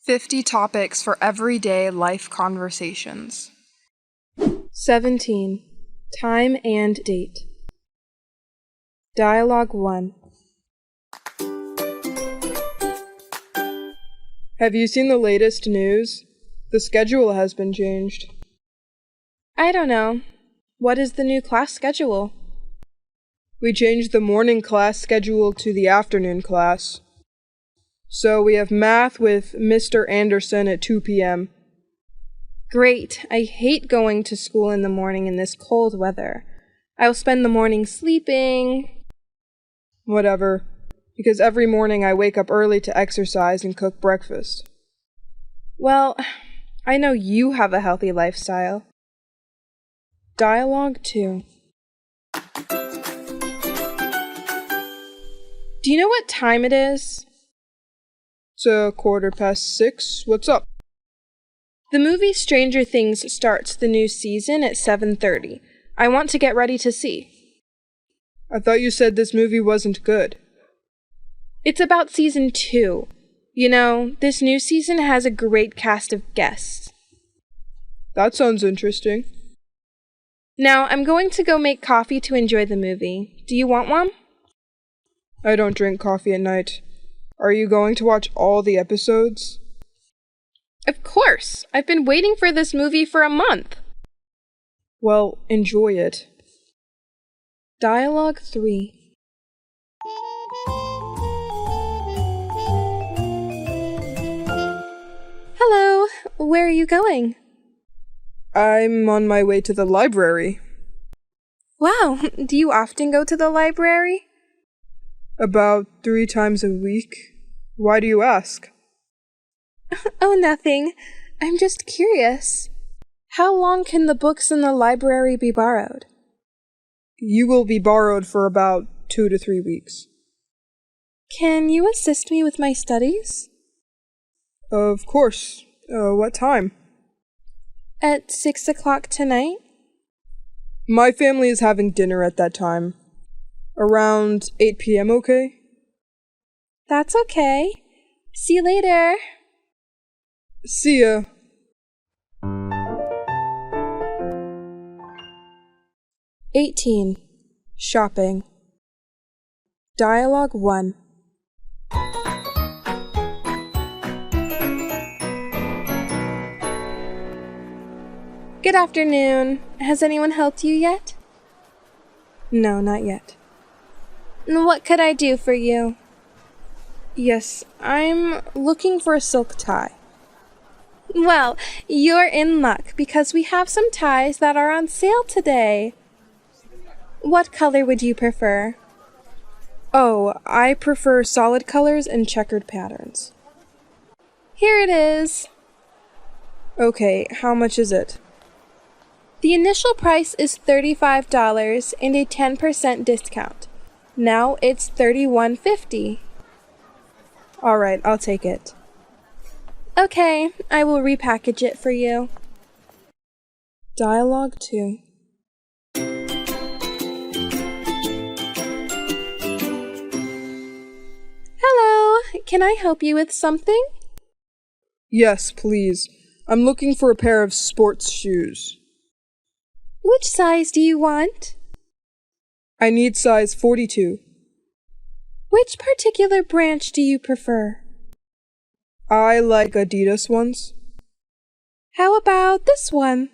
50 topics for everyday life conversations. 17. Time and date. Dialogue 1. Have you seen the latest news? The schedule has been changed. I don't know. What is the new class schedule? We changed the morning class schedule to the afternoon class. So we have math with Mr. Anderson at 2 p.m. Great. I hate going to school in the morning in this cold weather. I'll spend the morning sleeping. Whatever. Because every morning I wake up early to exercise and cook breakfast. Well, I know you have a healthy lifestyle. Dialogue 2. Do you know what time it is? It's 6:15. What's up? The movie Stranger Things starts the new season at 7:30. I want to get ready to see. I thought you said this movie wasn't good. It's about season 2. You know, this new season has a great cast of guests. That sounds interesting. Now, I'm going to go make coffee to enjoy the movie. Do you want one? I don't drink coffee at night. Are you going to watch all the episodes? Of course! I've been waiting for this movie for a month. Well, enjoy it. Dialogue 3. Hello, where are you going? I'm on my way to the library. Wow, do you often go to the library? About 3 times a week. Why do you ask? Oh, nothing. I'm just curious. How long can the books in the library be borrowed? You will be borrowed for about 2 to 3 weeks. Can you assist me with my studies? Of course. What time? At 6 o'clock tonight? My family is having dinner at that time. Around 8 p.m., okay? That's okay. See you later. See ya. "18. Shopping. Dialogue 1. Good afternoon. Has anyone helped you yet? No, not yet. What could I do for you? Yes, I'm looking for a silk tie. Well, you're in luck because we have some ties that are on sale today. What color would you prefer? Oh, I prefer solid colors and checkered patterns. Here it is. Okay, how much is it? The initial price is $35 and a 10% discount. Now it's $31.50. All right, I'll take it. Okay, I will repackage it for you. Dialogue 2. Hello, can I help you with something? Yes, please. I'm looking for a pair of sports shoes. Which size do you want? I need size 42. Which particular branch do you prefer? I like Adidas ones. How about this one?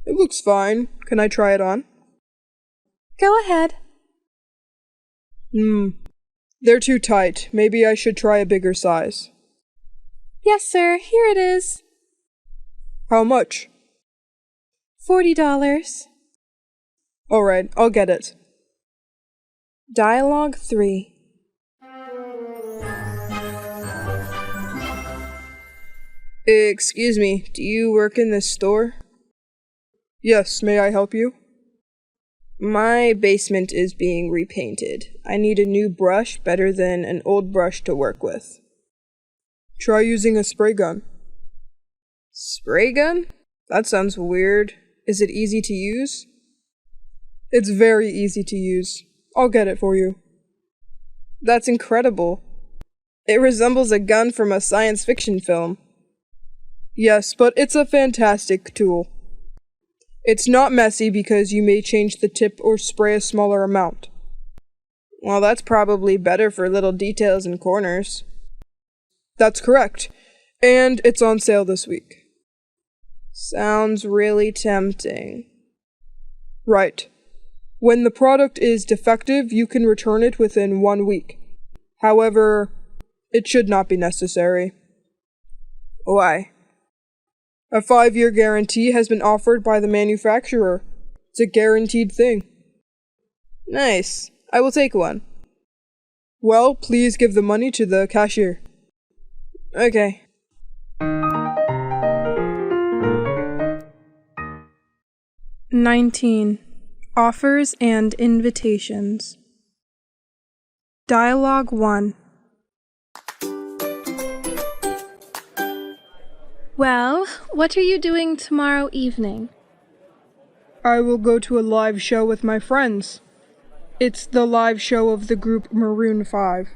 It looks fine. Can I try it on? Go ahead. They're too tight. Maybe I should try a bigger size. Yes, sir. Here it is. How much? $40. All right, I'll get it. Dialogue 3. Excuse me, do you work in this store? Yes, may I help you? My basement is being repainted. I need a new brush better than an old brush to work with. Try using a spray gun. Spray gun? That sounds weird. Is it easy to use? It's very easy to use. I'll get it for you. That's incredible. It resembles a gun from a science fiction film. Yes, but it's a fantastic tool. It's not messy because you may change the tip or spray a smaller amount. Well, that's probably better for little details and corners. That's correct. And it's on sale this week. Sounds really tempting. Right. When the product is defective, you can return it within 1 week. However, it should not be necessary. Why? A 5-year guarantee has been offered by the manufacturer. It's a guaranteed thing. Nice. I will take one. Well, please give the money to the cashier. Okay. "19. Offers and invitations. Dialogue 1. Well, what are you doing tomorrow evening? I will go to a live show with my friends. It's the live show of the group Maroon 5.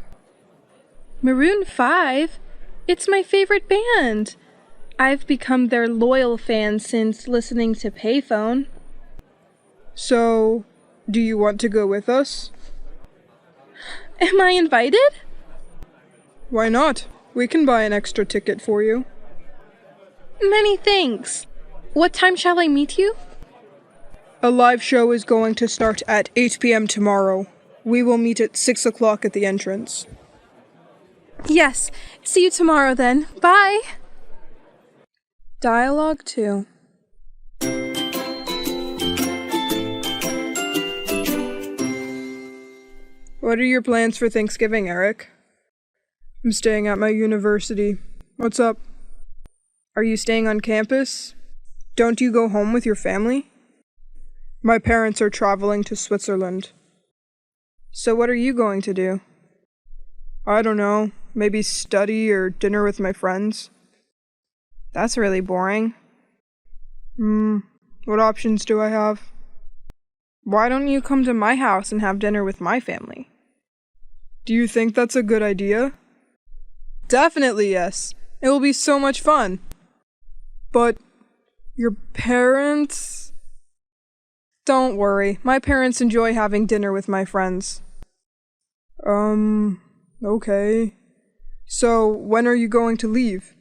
Maroon 5? It's my favorite band. I've become their loyal fan since listening to Payphone. So, do you want to go with us? Am I invited? Why not? We can buy an extra ticket for you. Many thanks. What time shall I meet you? A live show is going to start at 8 p.m. tomorrow. We will meet at 6 o'clock at the entrance. Yes. See you tomorrow then. Bye. Dialogue 2. What are your plans for Thanksgiving, Eric? I'm staying at my university. What's up? Are you staying on campus? Don't you go home with your family? My parents are traveling to Switzerland. So what are you going to do? I don't know. Maybe study or dinner with my friends. That's really boring. What options do I have? Why don't you come to my house and have dinner with my family? Do you think that's a good idea? Definitely yes. It will be so much fun. But your parents? Don't worry. My parents enjoy having dinner with my friends. Okay. So, when are you going to leave?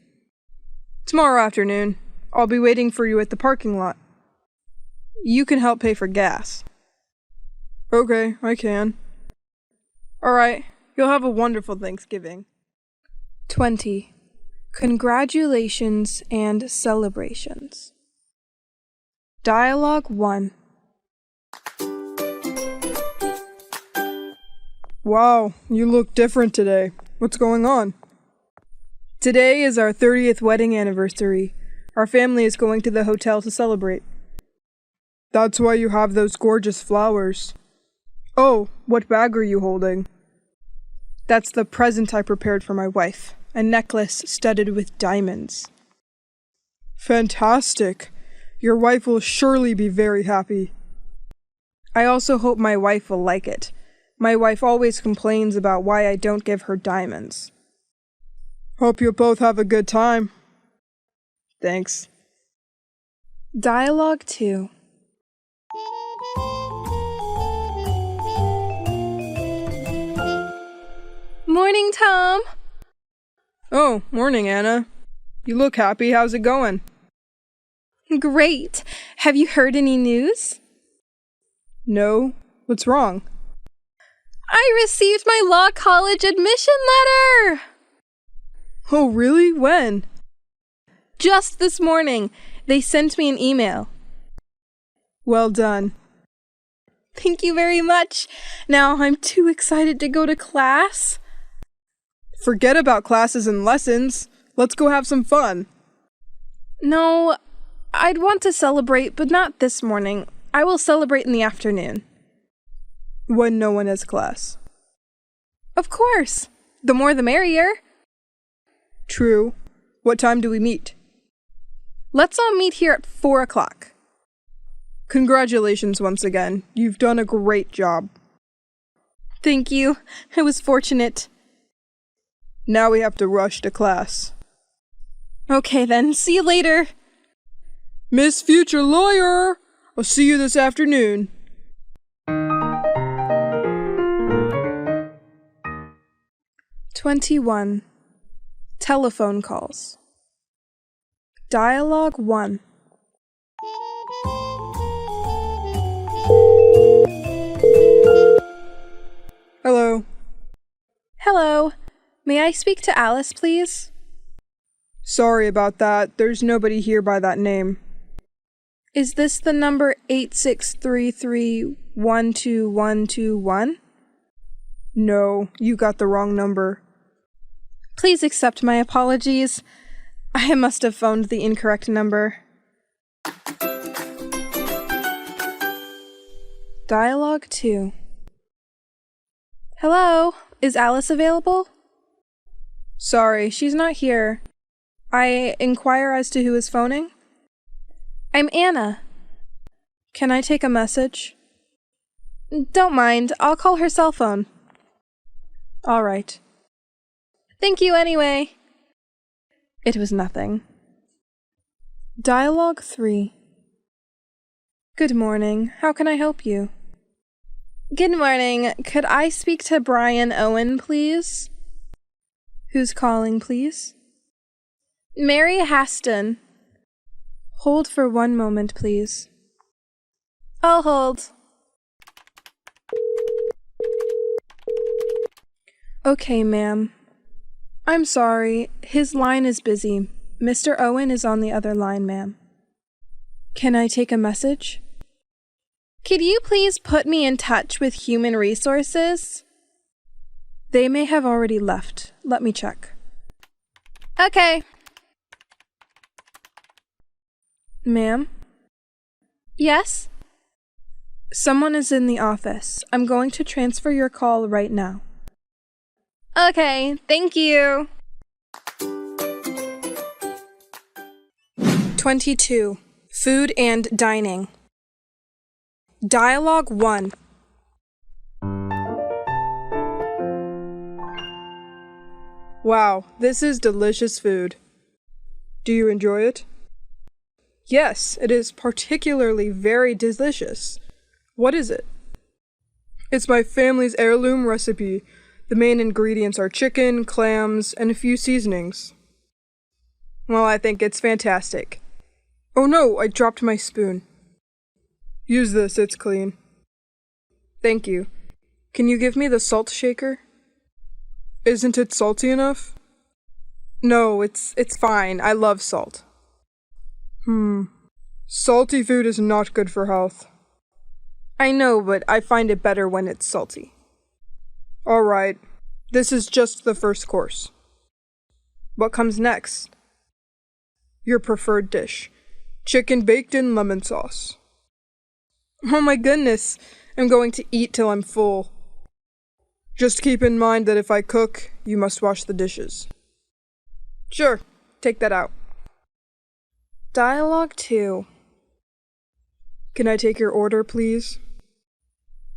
Tomorrow afternoon. I'll be waiting for you at the parking lot. You can help pay for gas. Okay, I can. Alright, you'll have a wonderful Thanksgiving. 20. Congratulations and celebrations. Dialogue 1. Wow, you look different today. What's going on? Today is our 30th wedding anniversary. Our family is going to the hotel to celebrate. That's why you have those gorgeous flowers. Oh, what bag are you holding? That's the present I prepared for my wife. A necklace studded with diamonds. Fantastic. Your wife will surely be very happy. I also hope my wife will like it. My wife always complains about why I don't give her diamonds. Hope you both have a good time. Thanks. Dialogue 2. Morning, Tom. Oh, morning, Anna. You look happy. How's it going? Great. Have you heard any news? No. What's wrong? I received my law college admission letter! Oh, really? When? Just this morning. They sent me an email. Well done. Thank you very much. Now I'm too excited to go to class. Forget about classes and lessons. Let's go have some fun. No, I'd want to celebrate, but not this morning. I will celebrate in the afternoon. When no one has class. Of course. The more the merrier. True. What time do we meet? Let's all meet here at 4 o'clock. Congratulations once again. You've done a great job. Thank you. I was fortunate. Now we have to rush to class. Okay then, see you later. Miss Future Lawyer! I'll see you this afternoon. "21. Telephone calls. Dialogue 1. Hello. Hello. May I speak to Alice, please? Sorry about that. There's nobody here by that name. Is this the number 8633122121? No, you got the wrong number. Please accept my apologies. I must have phoned the incorrect number. Dialogue 2. Hello, is Alice available? Sorry, she's not here. I inquire as to who is phoning? I'm Anna. Can I take a message? Don't mind, I'll call her cell phone. All right. Thank you anyway. It was nothing. Dialogue 3. Good morning. How can I help you? Good morning. Could I speak to Brian Owen, please? Who's calling, please? Mary Haston. Hold for 1 moment, please. I'll hold. Okay, ma'am. I'm sorry. His line is busy. Mr. Owen is on the other line, ma'am. Can I take a message? Could you please put me in touch with Human Resources? They may have already left. Let me check. Okay. Ma'am? Yes? Someone is in the office. I'm going to transfer your call right now. Okay, thank you. 22. Food and dining. Dialogue 1. Wow, this is delicious food. Do you enjoy it? Yes, it is particularly very delicious. What is it? It's my family's heirloom recipe. The main ingredients are chicken, clams, and a few seasonings. Well, I think it's fantastic. Oh no, I dropped my spoon. Use this, it's clean. Thank you. Can you give me the salt shaker? Isn't it salty enough? No, it's fine. I love salt. Salty food is not good for health. I know, but I find it better when it's salty. Alright, this is just the first course. What comes next? Your preferred dish. Chicken baked in lemon sauce. Oh my goodness, I'm going to eat till I'm full. Just keep in mind that if I cook, you must wash the dishes. Sure, take that out. Dialogue 2. Can I take your order, please?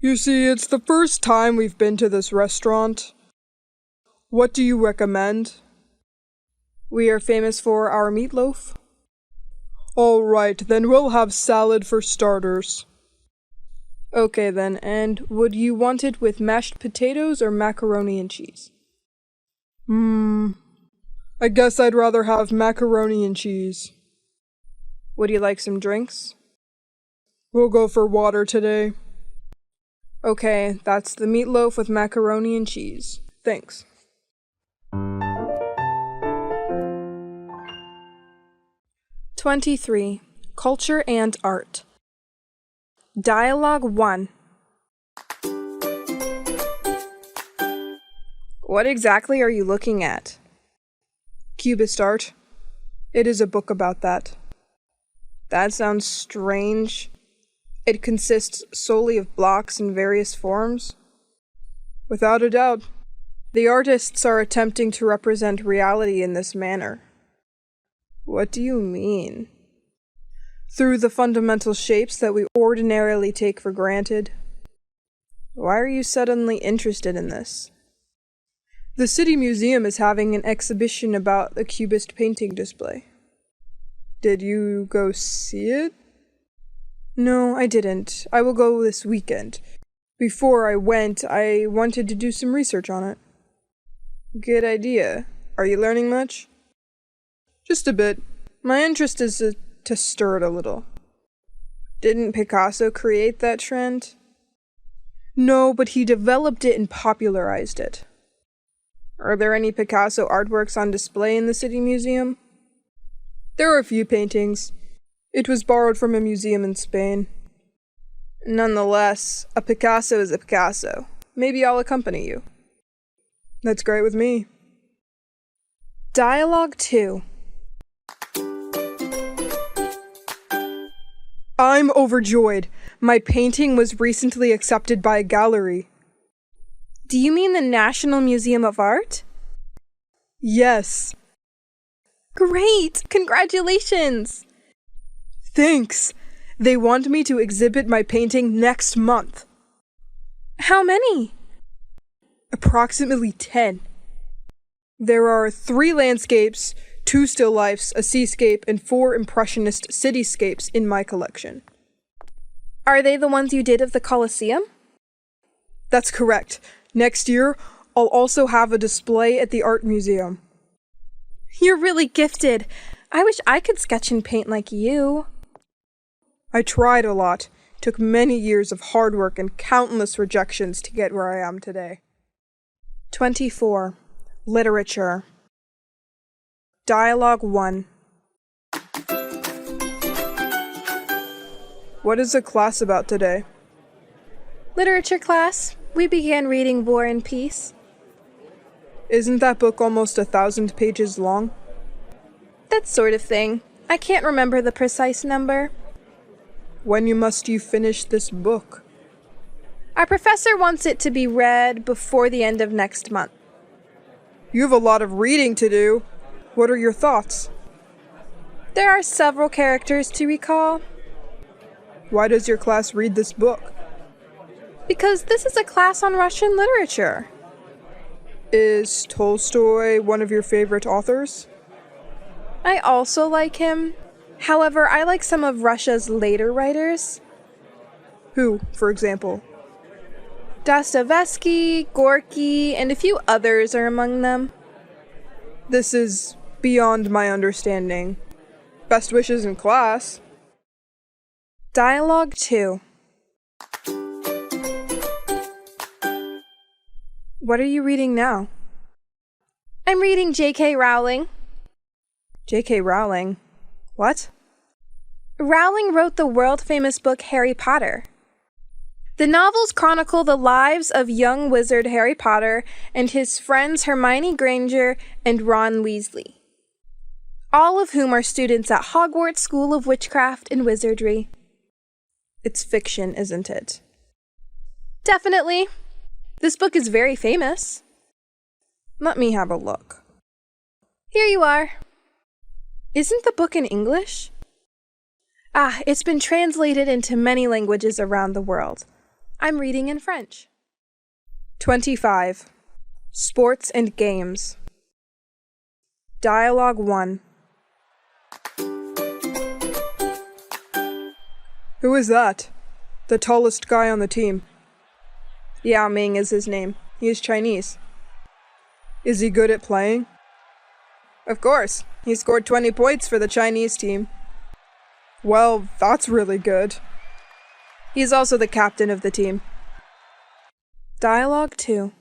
You see, it's the first time we've been to this restaurant. What do you recommend? We are famous for our meatloaf. All right, then we'll have salad for starters. Okay then, and would you want it with mashed potatoes or macaroni and cheese? I guess I'd rather have macaroni and cheese. Would you like some drinks? We'll go for water today. Okay, that's the meatloaf with macaroni and cheese. Thanks. "23. Culture and art. Dialogue 1. What exactly are you looking at? Cubist art. It is a book about that. That sounds strange. It consists solely of blocks in various forms? Without a doubt. The artists are attempting to represent reality in this manner. What do you mean? Through the fundamental shapes that we ordinarily take for granted. Why are you suddenly interested in this? The City Museum is having an exhibition about the Cubist painting display. Did you go see it? No, I didn't. I will go this weekend. Before I went, I wanted to do some research on it. Good idea. Are you learning much? Just a bit. My interest is to stir it a little. Didn't Picasso create that trend? No, but he developed it and popularized it. Are there any Picasso artworks on display in the City Museum? There are a few paintings. It was borrowed from a museum in Spain. Nonetheless, a Picasso is a Picasso. Maybe I'll accompany you. That's great with me. Dialogue 2. I'm overjoyed. My painting was recently accepted by a gallery. Do you mean the National Museum of Art? Yes. Great! Congratulations! Thanks. They want me to exhibit my painting next month. How many? Approximately 10. There are 3 landscapes, 2 still lifes, a seascape, and 4 impressionist cityscapes in my collection. Are they the ones you did of the Colosseum? That's correct. Next year, I'll also have a display at the art museum. You're really gifted. I wish I could sketch and paint like you. I tried a lot. Took many years of hard work and countless rejections to get where I am today. 24. Literature. Dialogue 1. What is the class about today? Literature class. We began reading War and Peace. Isn't that book almost 1,000 pages long? That sort of thing. I can't remember the precise number. When must you finish this book? Our professor wants it to be read before the end of next month. You have a lot of reading to do. What are your thoughts? There are several characters to recall. Why does your class read this book? Because this is a class on Russian literature. Is Tolstoy one of your favorite authors? I also like him. However, I like some of Russia's later writers. Who, for example? Dostoevsky, Gorky, and a few others are among them. This is beyond my understanding. Best wishes in class. Dialogue 2. What are you reading now? I'm reading J.K. Rowling. J.K. Rowling? What? Rowling wrote the world-famous book Harry Potter. The novels chronicle the lives of young wizard Harry Potter and his friends Hermione Granger and Ron Weasley, all of whom are students at Hogwarts School of Witchcraft and Wizardry. It's fiction, isn't it? Definitely. This book is very famous. Let me have a look. Here you are. Isn't the book in English? Ah, it's been translated into many languages around the world. I'm reading in French. 25. Sports and games. Dialogue 1. Who is that? The tallest guy on the team. Yao Ming is his name. He is Chinese. Is he good at playing? Of course. He scored 20 points for the Chinese team. Well, that's really good. He's also the captain of the team. Dialogue 2.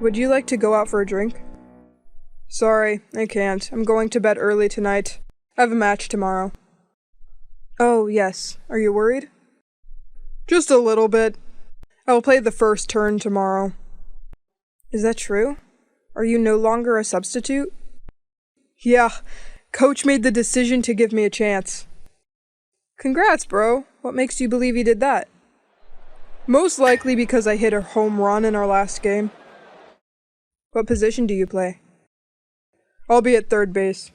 Would you like to go out for a drink? Sorry, I can't. I'm going to bed early tonight. I have a match tomorrow. Oh, yes. Are you worried? Just a little bit. I will play the first turn tomorrow. Is that true? Are you no longer a substitute? Yeah, coach made the decision to give me a chance. Congrats, bro. What makes you believe he did that? Most likely because I hit a home run in our last game. What position do you play? I'll be at third base.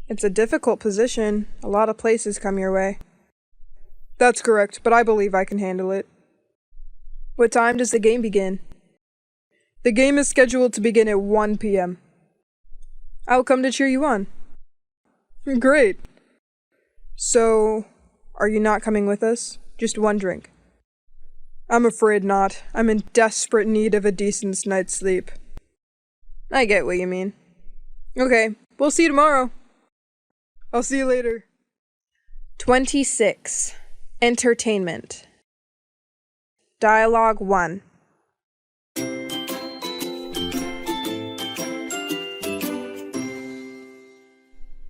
It's a difficult position. A lot of places come your way. That's correct, but I believe I can handle it. What time does the game begin? The game is scheduled to begin at 1 p.m. I'll come to cheer you on. Great. So, are you not coming with us? Just one drink. I'm afraid not. I'm in desperate need of a decent night's sleep. I get what you mean. Okay, we'll see you tomorrow. I'll see you later. 26. Entertainment. Dialogue 1. Do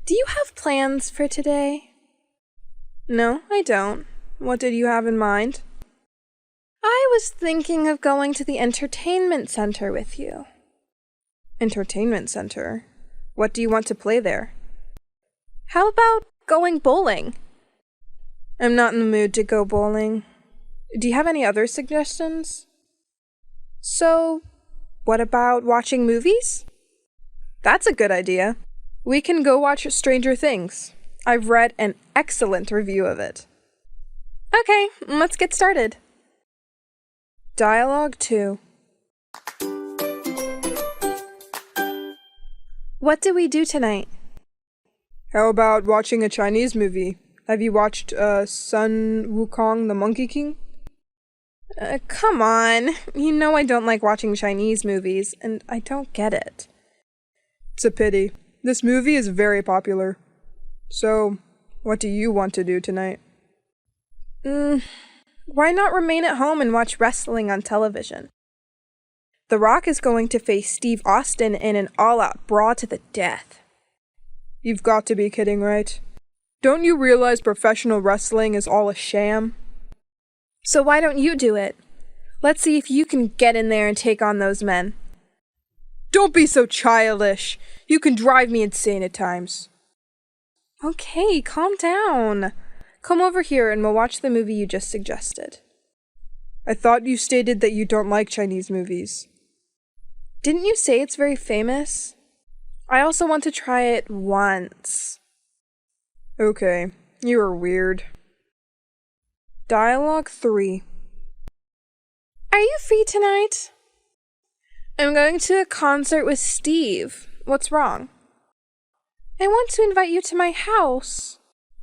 you have plans for today? No, I don't. What did you have in mind? I was thinking of going to the entertainment center with you. Entertainment center? What do you want to play there? How about going bowling? I'm not in the mood to go bowling. Do you have any other suggestions? So, what about watching movies? That's a good idea. We can go watch Stranger Things. I've read an excellent review of it. Okay, let's get started. Dialogue 2. What do we do tonight? How about watching a Chinese movie? Have you watched Sun Wukong the Monkey King? Come on. You know I don't like watching Chinese movies, and I don't get it. It's a pity. This movie is very popular. So, what do you want to do tonight? Why not remain at home and watch wrestling on television? The Rock is going to face Steve Austin in an all-out brawl to the death. You've got to be kidding, right? Don't you realize professional wrestling is all a sham? So why don't you do it? Let's see if you can get in there and take on those men. Don't be so childish. You can drive me insane at times. Okay, calm down. Come over here and we'll watch the movie you just suggested. I thought you stated that you don't like Chinese movies. Didn't you say it's very famous? I also want to try it once. Okay, you are weird. Dialogue 3. Are you free tonight? I'm going to a concert with Steve. What's wrong? I want to invite you to my house.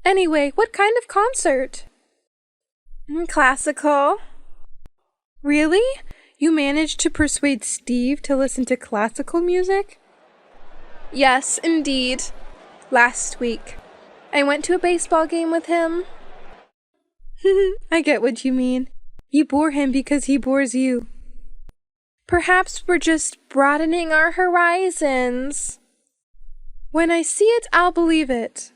Anyway, what kind of concert? Classical. Really? You managed to persuade Steve to listen to classical music? Yes, indeed. Last week. I went to a baseball game with him. I get what you mean. You bore him because he bores you. Perhaps we're just broadening our horizons. When I see it, I'll believe it.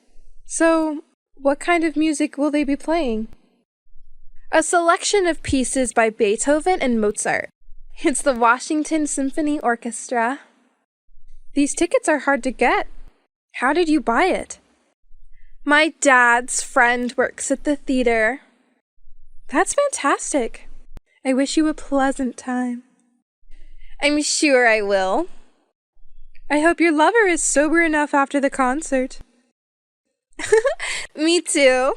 So, what kind of music will they be playing? A selection of pieces by Beethoven and Mozart. It's the Washington Symphony Orchestra. These tickets are hard to get. How did you buy it? My dad's friend works at the theater. That's fantastic. I wish you a pleasant time. I'm sure I will. I hope your lover is sober enough after the concert. Me too.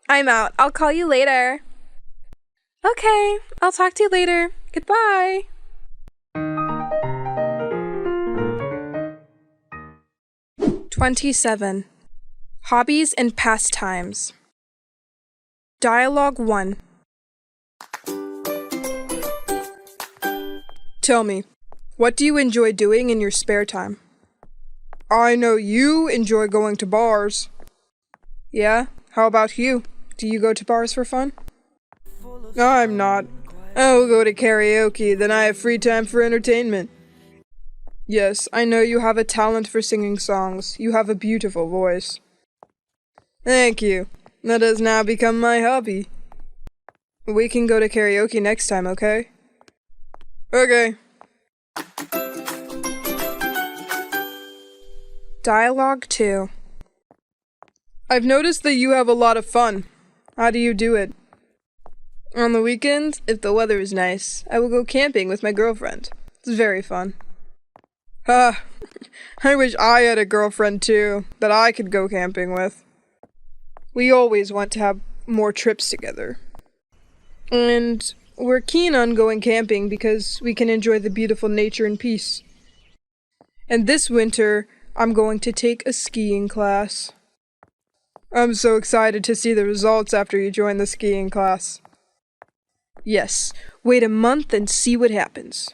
I'm out. I'll call you later. Okay, I'll talk to you later. Goodbye. "27. Hobbies and pastimes. Dialogue 1. Tell me, what do you enjoy doing in your spare time? I know you enjoy going to bars. Yeah? How about you? Do you go to bars for fun? I'm not. I'll go to karaoke, then I have free time for entertainment. Yes, I know you have a talent for singing songs. You have a beautiful voice. Thank you. That has now become my hobby. We can go to karaoke next time, okay? Okay. Dialogue 2. I've noticed that you have a lot of fun. How do you do it? On the weekends, if the weather is nice, I will go camping with my girlfriend. It's very fun. I wish I had a girlfriend too, that I could go camping with. We always want to have more trips together. And we're keen on going camping because we can enjoy the beautiful nature in peace. And this winter, I'm going to take a skiing class. I'm so excited to see the results after you join the skiing class. Yes, wait a month and see what happens.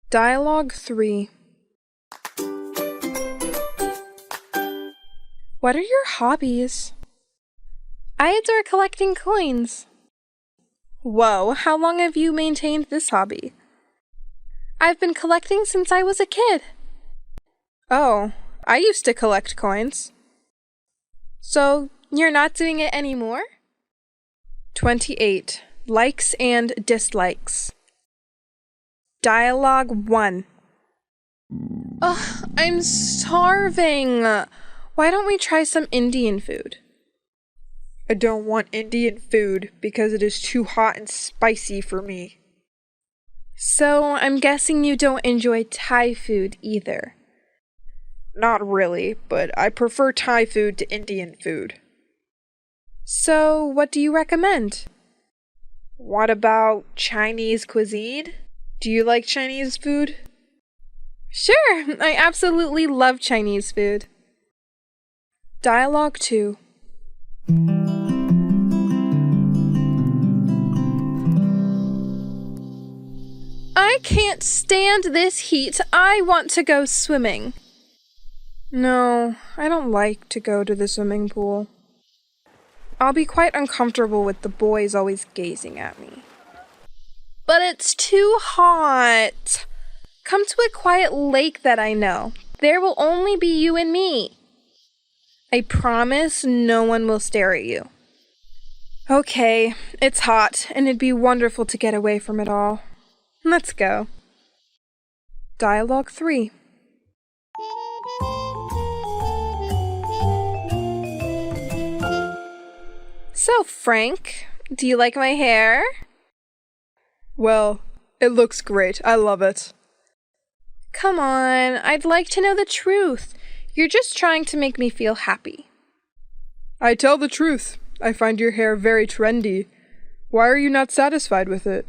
Dialogue 3. What are your hobbies? I adore collecting coins. Whoa, how long have you maintained this hobby? I've been collecting since I was a kid. Oh, I used to collect coins. So, you're not doing it anymore? 28. Likes and dislikes. Dialogue 1. Ugh, I'm starving. Why don't we try some Indian food? I don't want Indian food because it is too hot and spicy for me. So, I'm guessing you don't enjoy Thai food either. Not really, but I prefer Thai food to Indian food. So, what do you recommend? What about Chinese cuisine? Do you like Chinese food? Sure, I absolutely love Chinese food. Dialogue 2. I can't stand this heat. I want to go swimming. No, I don't like to go to the swimming pool. I'll be quite uncomfortable with the boys always gazing at me. But it's too hot. Come to a quiet lake that I know. There will only be you and me. I promise no one will stare at you. Okay, it's hot, and it'd be wonderful to get away from it all. Let's go. Dialogue 3. So, Frank, do you like my hair? Well, it looks great. I love it. Come on, I'd like to know the truth. You're just trying to make me feel happy. I tell the truth. I find your hair very trendy. Why are you not satisfied with it?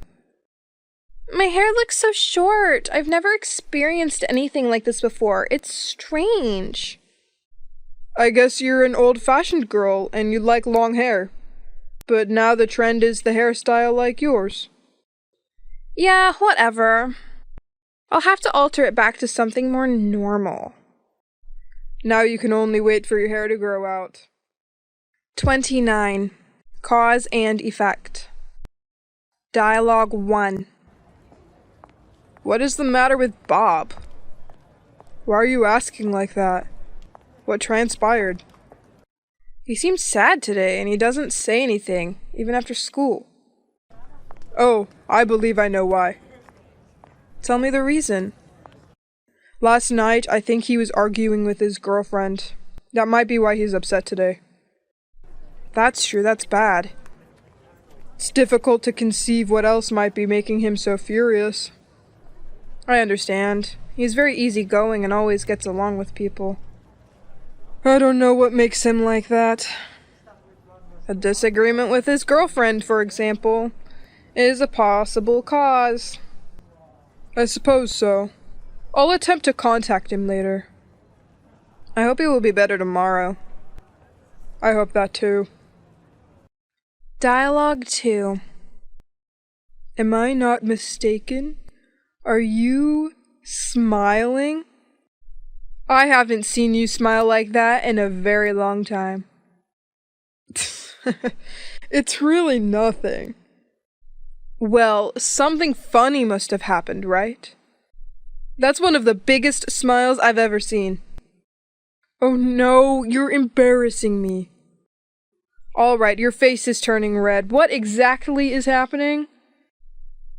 My hair looks so short. I've never experienced anything like this before. It's strange. I guess you're an old-fashioned girl and you like long hair. But now the trend is the hairstyle like yours. Yeah, whatever. I'll have to alter it back to something more normal. Now you can only wait for your hair to grow out. 29. Cause and effect. Dialogue 1. What is the matter with Bob? Why are you asking like that? What transpired? He seems sad today, and he doesn't say anything, even after school. Oh, I believe I know why. Tell me the reason. Last night, I think he was arguing with his girlfriend. That might be why he's upset today. That's true, that's bad. It's difficult to conceive what else might be making him so furious. I understand. He's very easygoing and always gets along with people. I don't know what makes him like that. A disagreement with his girlfriend, for example, is a possible cause. I suppose so. I'll attempt to contact him later. I hope he will be better tomorrow. I hope that too. Dialogue 2. Am I not mistaken? Are you smiling? I haven't seen you smile like that in a very long time. It's really nothing. Well, something funny must have happened, right? That's one of the biggest smiles I've ever seen. Oh no, you're embarrassing me. All right, your face is turning red. What exactly is happening?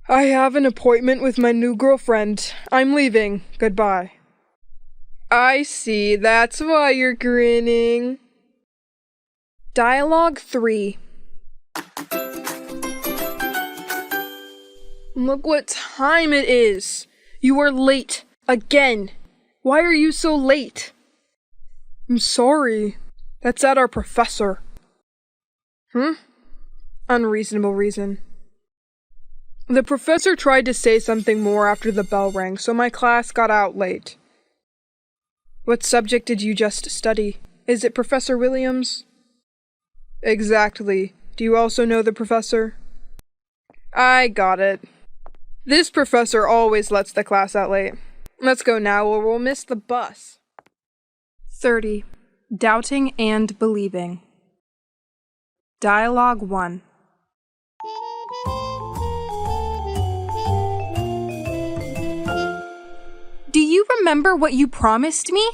I have an appointment with my new girlfriend. I'm leaving. Goodbye. I see. That's why you're grinning. Dialogue 3. Look what time it is. You are late. Again. Why are you so late? I'm sorry. That's at our professor. Unreasonable reason. The professor tried to say something more after the bell rang, so my class got out late. What subject did you just study? Is it Professor Williams? Exactly. Do you also know the professor? I got it. This professor always lets the class out late. Let's go now or we'll miss the bus. 30. Doubting and believing. Dialogue 1. Do you remember what you promised me?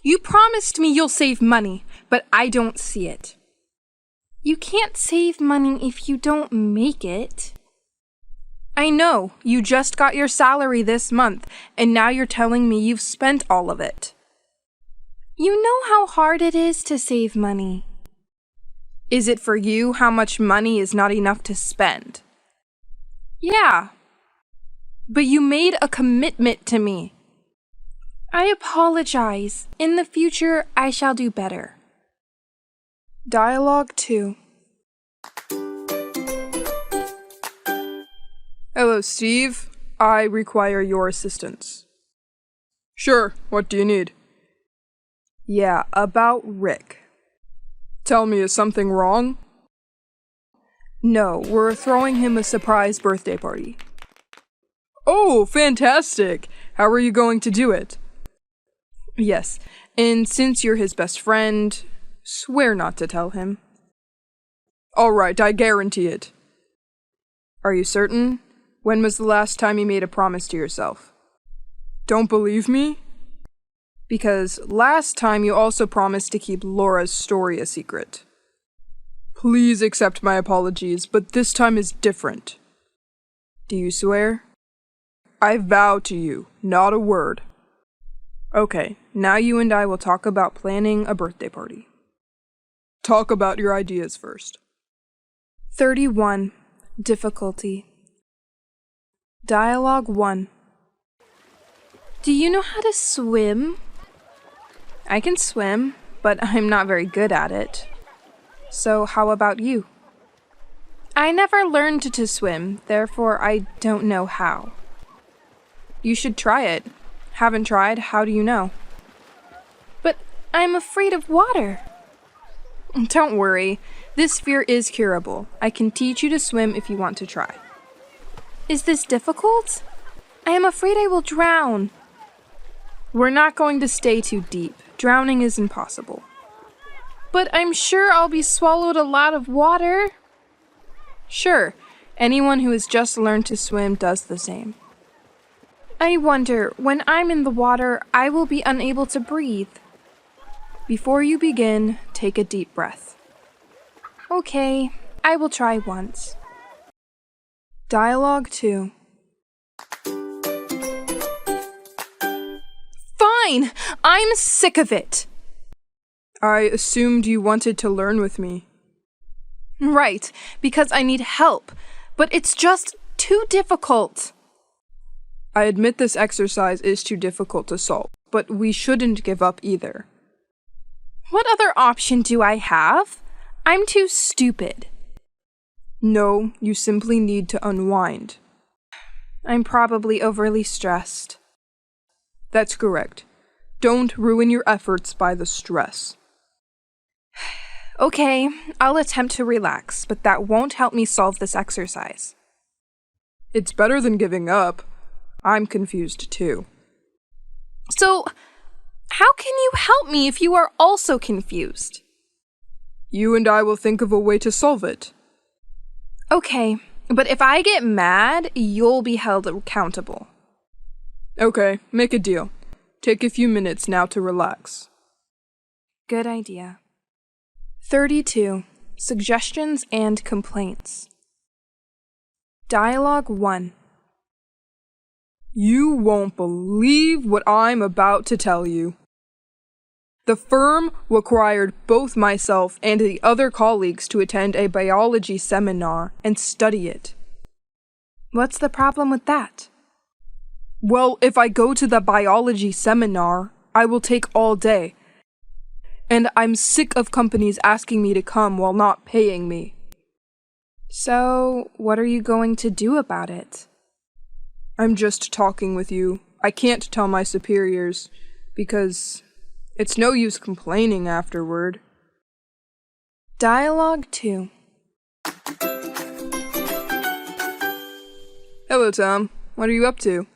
You promised me you'll save money, but I don't see it. You can't save money if you don't make it. I know, you just got your salary this month, and now you're telling me you've spent all of it. You know how hard it is to save money. Is it for you how much money is not enough to spend? Yeah. But you made a commitment to me. I apologize. In the future, I shall do better. Dialogue 2. Hello, Steve. I require your assistance. Sure, what do you need? Yeah, about Rick. Tell me, is something wrong? No, we're throwing him a surprise birthday party. Oh, fantastic! How are you going to do it? Yes, and since you're his best friend, swear not to tell him. All right, I guarantee it. Are you certain? When was the last time you made a promise to yourself? Don't believe me? Because last time you also promised to keep Laura's story a secret. Please accept my apologies, but this time is different. Do you swear? I vow to you, not a word. Okay, now you and I will talk about planning a birthday party. Talk about your ideas first. 31. Difficulty. Dialogue 1. Do you know how to swim? I can swim, but I'm not very good at it. So how about you? I never learned to swim, therefore I don't know how. You should try it. Haven't tried, how do you know? But I'm afraid of water. Don't worry, this fear is curable. I can teach you to swim if you want to try. Is this difficult? I am afraid I will drown. We're not going to stay too deep. Drowning is impossible. But I'm sure I'll be swallowed a lot of water. Sure, anyone who has just learned to swim does the same. I wonder, when I'm in the water, I will be unable to breathe. Before you begin, take a deep breath. Okay, I will try once. Dialogue 2. Fine! I'm sick of it! I assumed you wanted to learn with me. Right, because I need help, but it's just too difficult. I admit this exercise is too difficult to solve, but we shouldn't give up either. What other option do I have? I'm too stupid. No, you simply need to unwind. I'm probably overly stressed. That's correct. Don't ruin your efforts by the stress. Okay, I'll attempt to relax, but that won't help me solve this exercise. It's better than giving up. I'm confused too. So, how can you help me if you are also confused? You and I will think of a way to solve it. Okay, but if I get mad, you'll be held accountable. Okay, make a deal. Take a few minutes now to relax. Good idea. 32. Suggestions and complaints. Dialogue 1. You won't believe what I'm about to tell you. The firm required both myself and the other colleagues to attend a biology seminar and study it. What's the problem with that? Well, if I go to the biology seminar, I will take all day. And I'm sick of companies asking me to come while not paying me. So, what are you going to do about it? I'm just talking with you. I can't tell my superiors, because it's no use complaining afterward. Dialogue 2. Hello, Tom. What are you up to?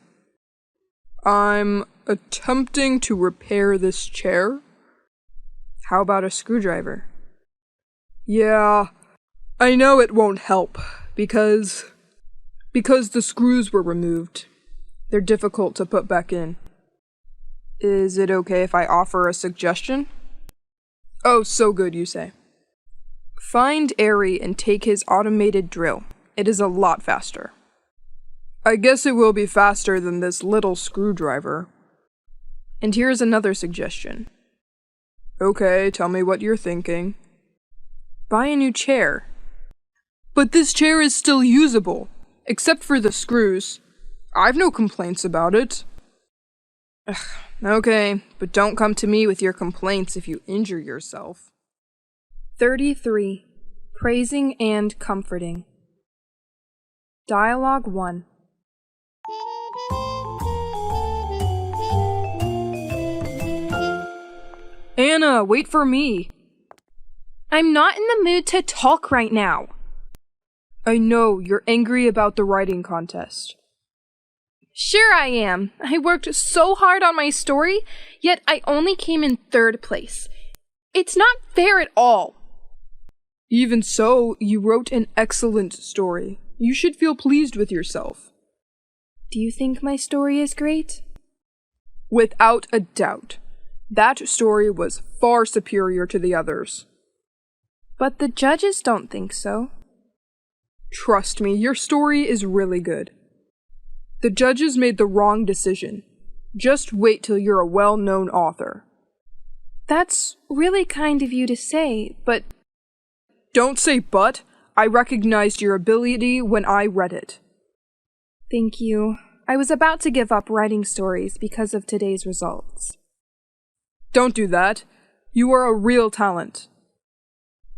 I'm attempting to repair this chair. How about a screwdriver? Yeah, I know it won't help, because the screws were removed. They're difficult to put back in. Is it okay if I offer a suggestion? Oh, so good, you say. Find Airy and take his automated drill. It is a lot faster. I guess it will be faster than this little screwdriver. And here's another suggestion. Okay, tell me what you're thinking. Buy a new chair. But this chair is still usable, except for the screws. I've no complaints about it. Ugh, okay, but don't come to me with your complaints if you injure yourself. 33. Praising and comforting. Dialogue 1. Anna, wait for me. I'm not in the mood to talk right now. I know, you're angry about the writing contest. Sure I am. I worked so hard on my story, yet I only came in 3rd place. It's not fair at all. Even so, you wrote an excellent story. You should feel pleased with yourself. Do you think my story is great? Without a doubt. That story was far superior to the others. But the judges don't think so. Trust me, your story is really good. The judges made the wrong decision. Just wait till you're a well-known author. That's really kind of you to say, but... Don't say but. I recognized your ability when I read it. Thank you. I was about to give up writing stories because of today's results. Don't do that. You are a real talent.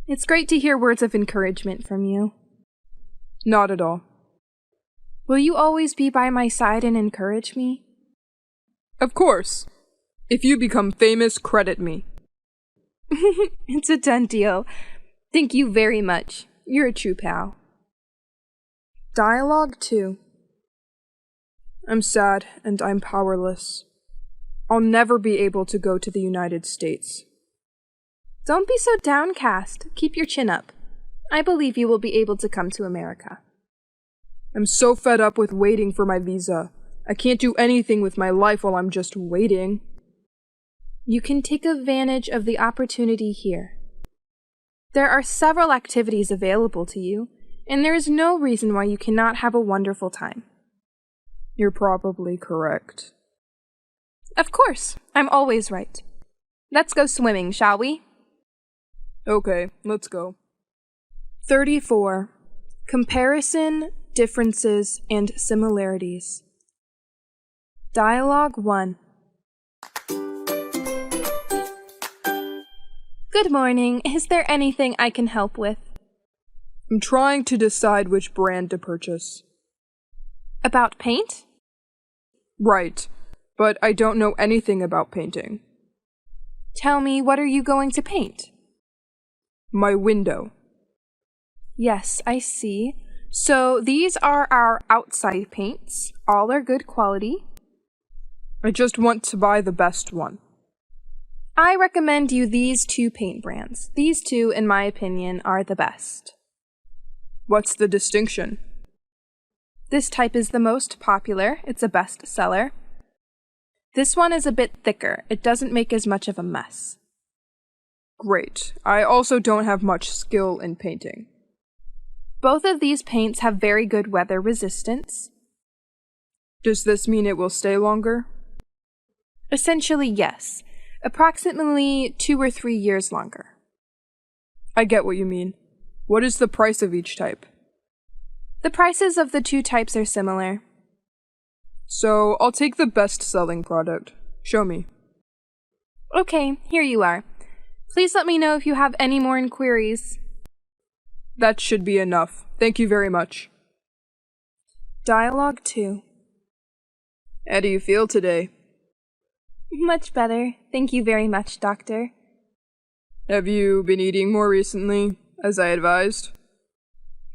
It's great to hear words of encouragement from you. Not at all. Will you always be by my side and encourage me? Of course. If you become famous, credit me. It's a done deal. Thank you very much. You're a true pal. Dialogue 2. I'm sad and I'm powerless. I'll never be able to go to the United States. Don't be so downcast. Keep your chin up. I believe you will be able to come to America. I'm so fed up with waiting for my visa. I can't do anything with my life while I'm just waiting. You can take advantage of the opportunity here. There are several activities available to you, and there is no reason why you cannot have a wonderful time. You're probably correct. Of course, I'm always right. Let's go swimming, shall we? Okay, let's go. 34. Comparison, differences, and similarities. Dialogue 1. Good morning. Is there anything I can help with? I'm trying to decide which brand to purchase. About paint? Right, but I don't know anything about painting. Tell me, what are you going to paint? My window. Yes, I see. So these are our outside paints. All are good quality. I just want to buy the best one. I recommend you these 2 paint brands. These 2, in my opinion, are the best. What's the distinction? This type is the most popular. It's a bestseller. This one is a bit thicker. It doesn't make as much of a mess. Great. I also don't have much skill in painting. Both of these paints have very good weather resistance. Does this mean it will stay longer? Essentially, yes. Approximately 2 or 3 years longer. I get what you mean. What is the price of each type? The prices of the 2 types are similar. So, I'll take the best-selling product. Show me. Okay, here you are. Please let me know if you have any more inquiries. That should be enough. Thank you very much. Dialogue 2. How do you feel today? Much better. Thank you very much, Doctor. Have you been eating more recently, as I advised?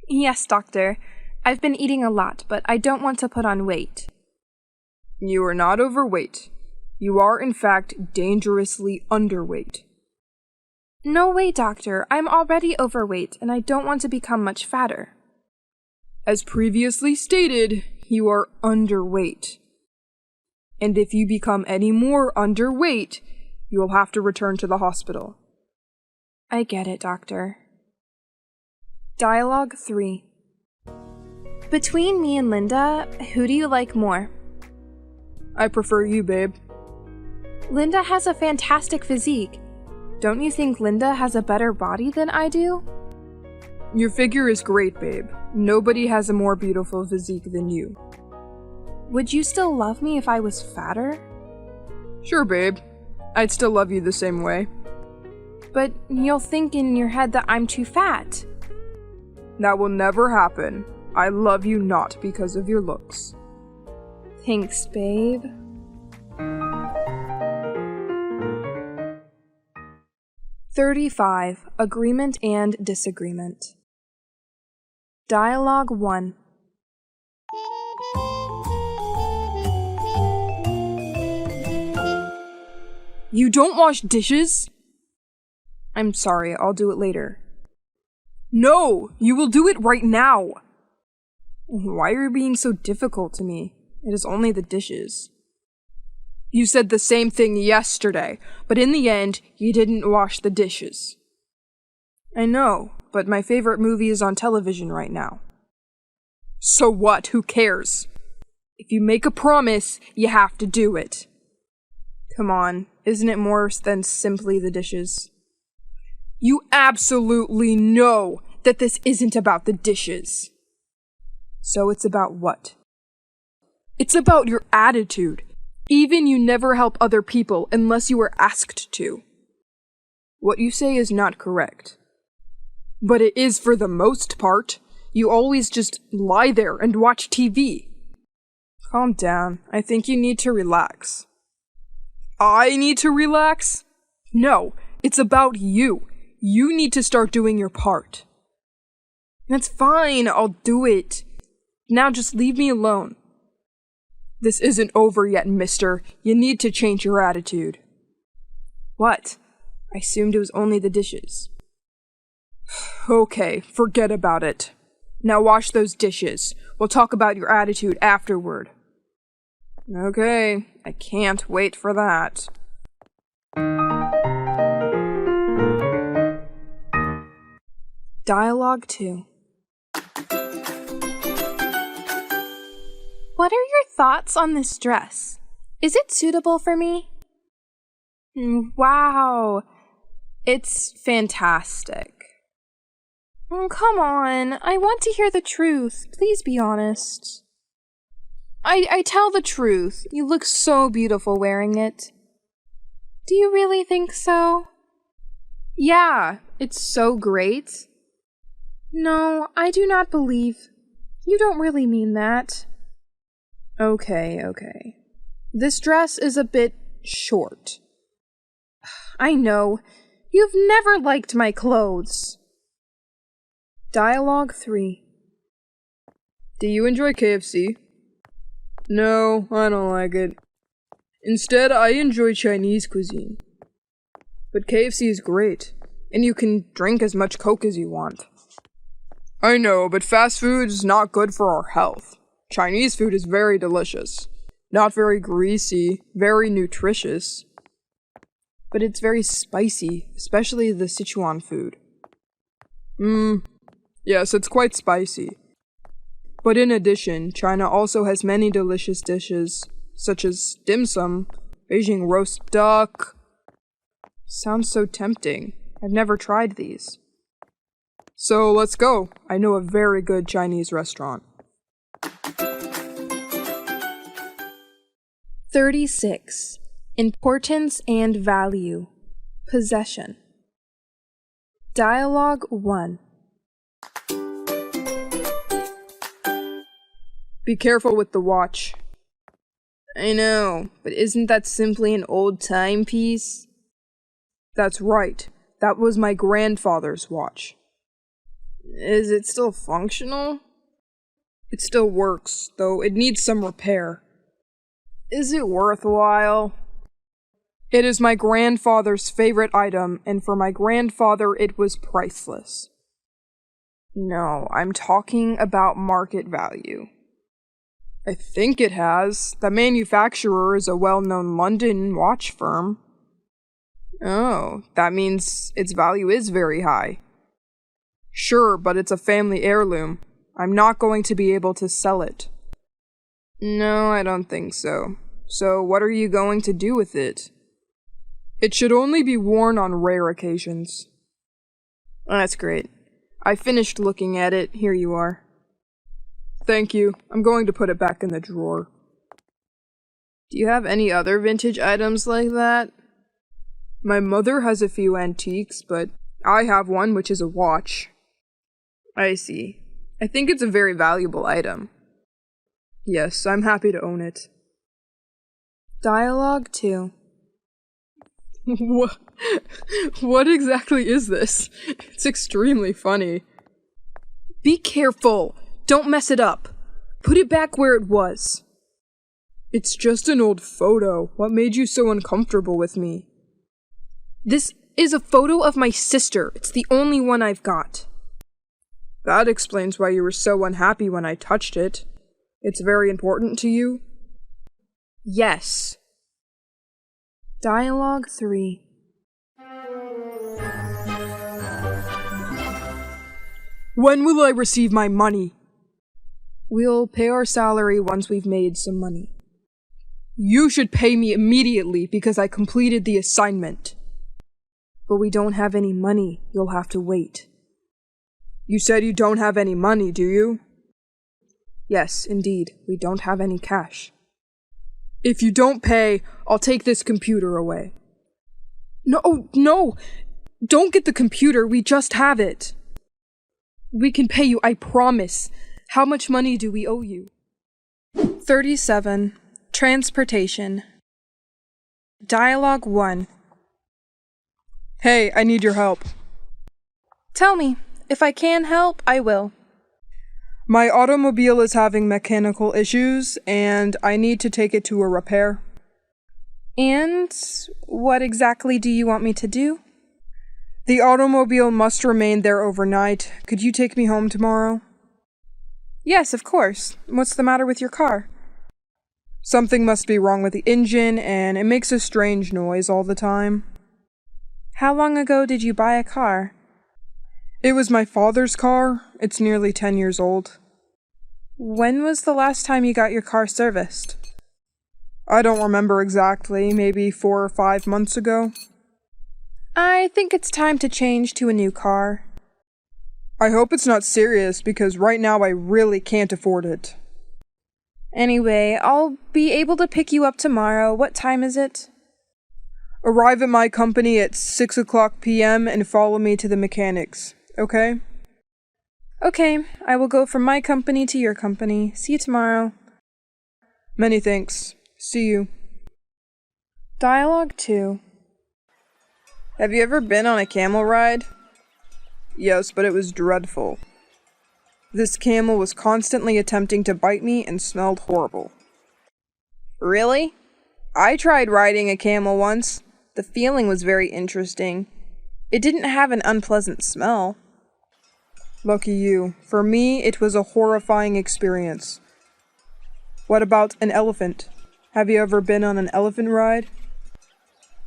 Yes, Doctor. I've been eating a lot, but I don't want to put on weight. You are not overweight. You are, in fact, dangerously underweight. No way, Doctor. I'm already overweight, and I don't want to become much fatter. As previously stated, you are underweight. And if you become any more underweight, you will have to return to the hospital. I get it, Doctor. Dialogue 3. Between me and Linda, who do you like more? I prefer you, babe. Linda has a fantastic physique. Don't you think Linda has a better body than I do? Your figure is great, babe. Nobody has a more beautiful physique than you. Would you still love me if I was fatter? Sure, babe. I'd still love you the same way. But you'll think in your head that I'm too fat. That will never happen. I love you not because of your looks. Thanks, babe. "35. Agreement and disagreement. Dialogue 1. You don't wash dishes? I'm sorry, I'll do it later. No, you will do it right now. Why are you being so difficult to me? It is only the dishes. You said the same thing yesterday, but in the end, you didn't wash the dishes. I know, but my favorite movie is on television right now. So what? Who cares? If you make a promise, you have to do it. Come on, isn't it more than simply the dishes? You absolutely know that this isn't about the dishes. So it's about what? It's about your attitude. Even you never help other people unless you are asked to. What you say is not correct. But it is for the most part. You always just lie there and watch TV. Calm down. I think you need to relax. I need to relax? No, it's about you. You need to start doing your part. That's fine, I'll do it. Now just leave me alone. This isn't over yet, mister. You need to change your attitude. What? I assumed it was only the dishes. Okay, forget about it. Now wash those dishes. We'll talk about your attitude afterward. Okay, I can't wait for that. Dialogue 2. What are your thoughts on this dress? Is it suitable for me? Wow, it's fantastic. Come on, I want to hear the truth. Please be honest. I tell the truth. You look so beautiful wearing it. Do you really think so? Yeah, it's so great. No, I do not believe. You don't really mean that. Okay. This dress is a bit short. I know. You've never liked my clothes. Dialogue 3. Do you enjoy KFC? No, I don't like it. Instead, I enjoy Chinese cuisine. But KFC is great, and you can drink as much Coke as you want. I know, but fast food is not good for our health. Chinese food is very delicious. Not very greasy, very nutritious. But it's very spicy, especially the Sichuan food. Yes, it's quite spicy. But in addition, China also has many delicious dishes, such as dim sum, Beijing roast duck. Sounds so tempting. I've never tried these. So let's go. I know a very good Chinese restaurant. 36. Importance and value. Possession. Dialogue 1. Be careful with the watch. I know, but isn't that simply an old timepiece? That's right. That was my grandfather's watch. Is it still functional? It still works, though it needs some repair. Is it worthwhile? It is my grandfather's favorite item, and for my grandfather it was priceless. No, I'm talking about market value. I think it has. The manufacturer is a well-known London watch firm. Oh, that means its value is very high. Sure, but it's a family heirloom. I'm not going to be able to sell it. No, I don't think so. So what are you going to do with it? It should only be worn on rare occasions. That's great. I finished looking at it. Here you are. Thank you. I'm going to put it back in the drawer. Do you have any other vintage items like that? My mother has a few antiques, but I have one which is a watch. I see. I think it's a very valuable item. Yes, I'm happy to own it. Dialogue 2. What exactly is this? It's extremely funny. Be careful! Don't mess it up! Put it back where it was. It's just an old photo. What made you so uncomfortable with me? This is a photo of my sister. It's the only one I've got. That explains why you were so unhappy when I touched it. It's very important to you? Yes. Dialogue 3. When will I receive my money? We'll pay our salary once we've made some money. You should pay me immediately because I completed the assignment. But we don't have any money. You'll have to wait. You said you don't have any money, do you? Yes, indeed. We don't have any cash. If you don't pay, I'll take this computer away. No! Don't get the computer, we just have it. We can pay you, I promise. How much money do we owe you? 37. Transportation. Dialogue 1. Hey, I need your help. Tell me. If I can help, I will. My automobile is having mechanical issues, and I need to take it to a repair. And what exactly do you want me to do? The automobile must remain there overnight. Could you take me home tomorrow? Yes, of course. What's the matter with your car? Something must be wrong with the engine, and it makes a strange noise all the time. How long ago did you buy a car? It was my father's car. It's nearly 10 years old. When was the last time you got your car serviced? I don't remember exactly, maybe 4 or 5 months ago. I think it's time to change to a new car. I hope it's not serious, because right now I really can't afford it. Anyway, I'll be able to pick you up tomorrow. What time is it? Arrive at my company at 6 o'clock p.m. and follow me to the mechanics, okay? Okay, I will go from my company to your company. See you tomorrow. Many thanks. See you. Dialogue 2. Have you ever been on a camel ride? Yes, but it was dreadful. This camel was constantly attempting to bite me and smelled horrible. Really? I tried riding a camel once. The feeling was very interesting. It didn't have an unpleasant smell. Lucky you. For me, it was a horrifying experience. What about an elephant? Have you ever been on an elephant ride?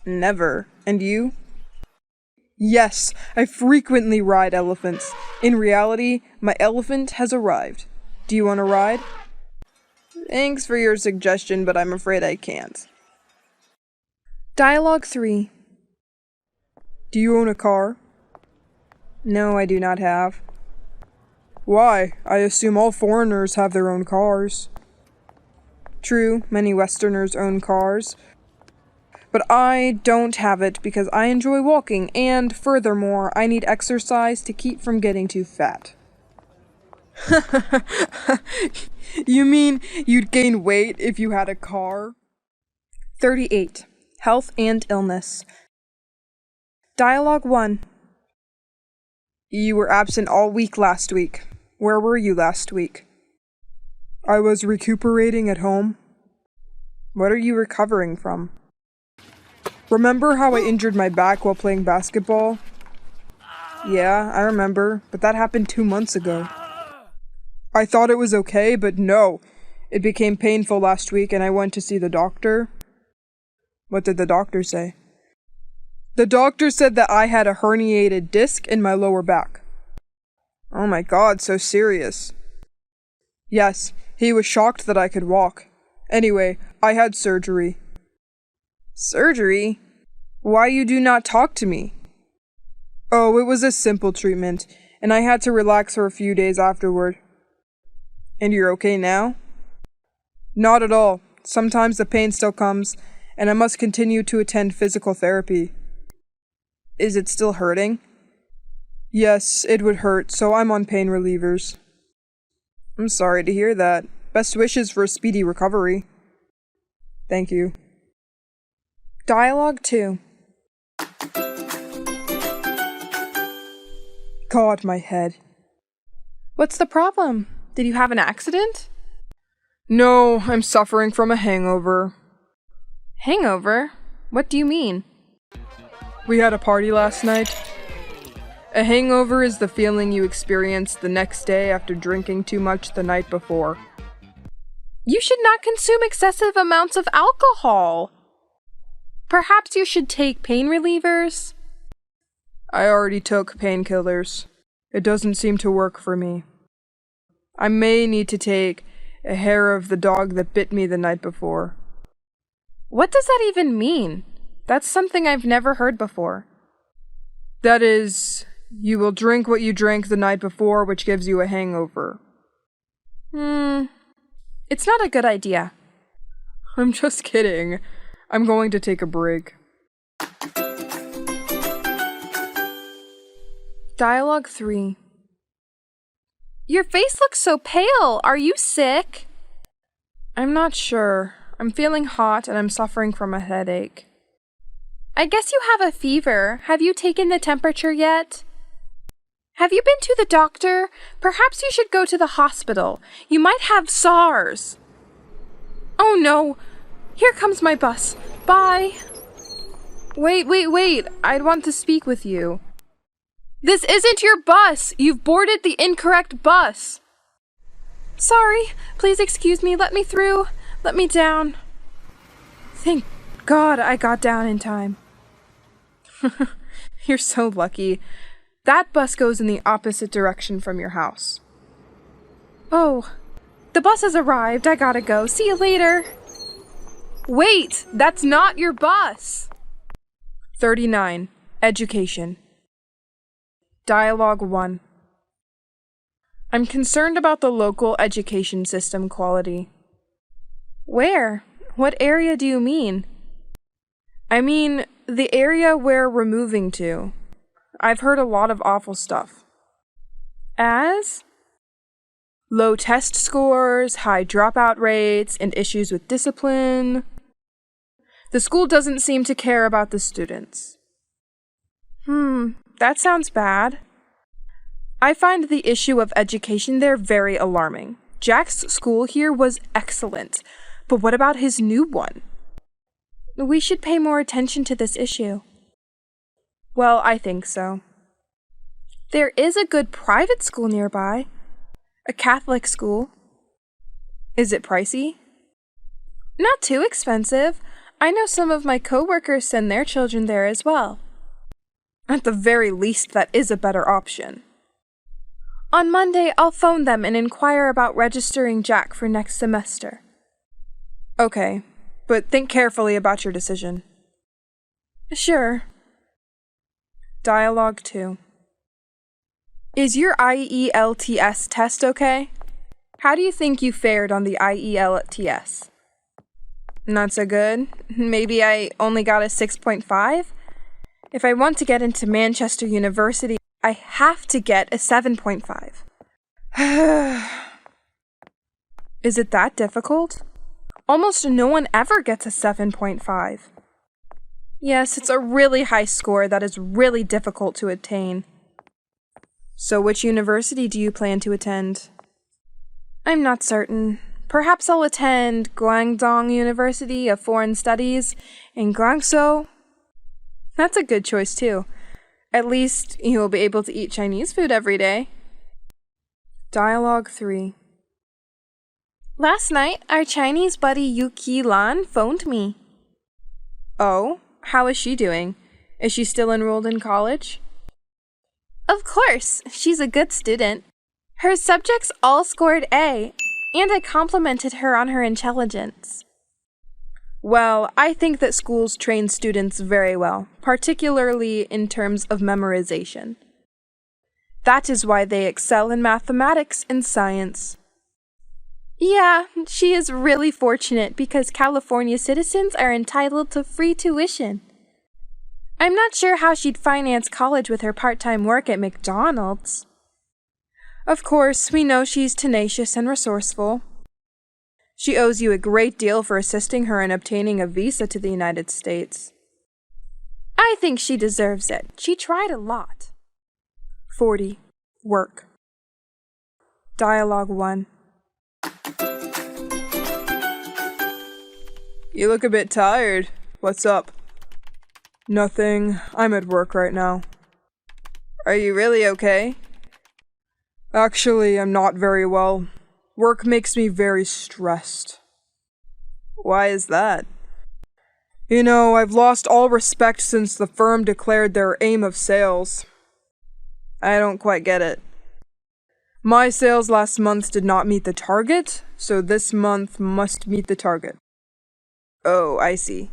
Never. And you? Yes, I frequently ride elephants. In reality, my elephant has arrived. Do you want to ride? Thanks for your suggestion, but I'm afraid I can't. Dialogue 3. Do you own a car? No, I do not have. Why? I assume all foreigners have their own cars. True, many Westerners own cars. but I don't have it because I enjoy walking, and furthermore, I need exercise to keep from getting too fat. You mean you'd gain weight if you had a car? 38. Health and illness. Dialogue 1. You were absent all week last week. Where were you last week? I was recuperating at home. What are you recovering from? Remember how I injured my back while playing basketball? Yeah, I remember, but that happened 2 months ago. I thought it was okay, but no. It became painful last week and I went to see the doctor. What did the doctor say? The doctor said that I had a herniated disc in my lower back. Oh my God, so serious. Yes, he was shocked that I could walk. Anyway, I had surgery. Surgery? Why you do not talk to me? Oh, it was a simple treatment, and I had to relax for a few days afterward. And you're okay now? Not at all. Sometimes the pain still comes, and I must continue to attend physical therapy. Is it still hurting? Yes, it would hurt, so I'm on pain relievers. I'm sorry to hear that. Best wishes for a speedy recovery. Thank you. Dialogue 2. God, my head. What's the problem? Did you have an accident? No, I'm suffering from a hangover. Hangover? What do you mean? We had a party last night. A hangover is the feeling you experience the next day after drinking too much the night before. You should not consume excessive amounts of alcohol. Perhaps you should take pain relievers? I already took painkillers. It doesn't seem to work for me. I may need to take a hair of the dog that bit me the night before. What does that even mean? That's something I've never heard before. That is, you will drink what you drank the night before, which gives you a hangover. It's not a good idea. I'm just kidding. I'm going to take a break. Dialogue 3. Your face looks so pale. Are you sick? I'm not sure. I'm feeling hot and I'm suffering from a headache. I guess you have a fever. Have you taken the temperature yet? Have you been to the doctor? Perhaps you should go to the hospital. You might have SARS. Oh no! Here comes my bus. Bye! Wait. I'd want to speak with you. This isn't your bus! You've boarded the incorrect bus! Sorry. Please excuse me. Let me through. Let me down. Thank God I got down in time. You're so lucky. That bus goes in the opposite direction from your house. Oh, the bus has arrived. I gotta go. See you later. Wait! That's not your bus! 39. Education. Dialogue 1. I'm concerned about the local education system quality. Where? What area do you mean? I mean, the area where we're moving to. I've heard a lot of awful stuff. As? Low test scores, high dropout rates, and issues with discipline. The school doesn't seem to care about the students. That sounds bad. I find the issue of education there very alarming. Jack's school here was excellent, but what about his new one? We should pay more attention to this issue. Well, I think so. There is a good private school nearby. A Catholic school. Is it pricey? Not too expensive. I know some of my coworkers send their children there as well. At the very least, that is a better option. On Monday, I'll phone them and inquire about registering Jack for next semester. Okay, but think carefully about your decision. Sure. Dialogue 2. Is your IELTS test okay? How do you think you fared on the IELTS? Not so good. Maybe I only got a 6.5? If I want to get into Manchester University, I have to get a 7.5. Is it that difficult? Almost no one ever gets a 7.5. Yes, it's a really high score that is really difficult to attain. So which university do you plan to attend? I'm not certain. Perhaps I'll attend Guangdong University of Foreign Studies in Guangzhou. That's a good choice too. At least you'll be able to eat Chinese food every day. Dialogue 3. Last night, our Chinese buddy Yuki Lan phoned me. Oh, how is she doing? Is she still enrolled in college? Of course, she's a good student. Her subjects all scored A, and I complimented her on her intelligence. Well, I think that schools train students very well, particularly in terms of memorization. That is why they excel in mathematics and science. Yeah, she is really fortunate because California citizens are entitled to free tuition. I'm not sure how she'd finance college with her part-time work at McDonald's. Of course, we know she's tenacious and resourceful. She owes you a great deal for assisting her in obtaining a visa to the United States. I think she deserves it. She tried a lot. 40. Work. Dialogue 1. You look a bit tired. What's up? Nothing. I'm at work right now. Are you really okay? Actually, I'm not very well. Work makes me very stressed. Why is that? You know, I've lost all respect since the firm declared their aim of sales. I don't quite get it. My sales last month did not meet the target, so this month must meet the target. Oh, I see.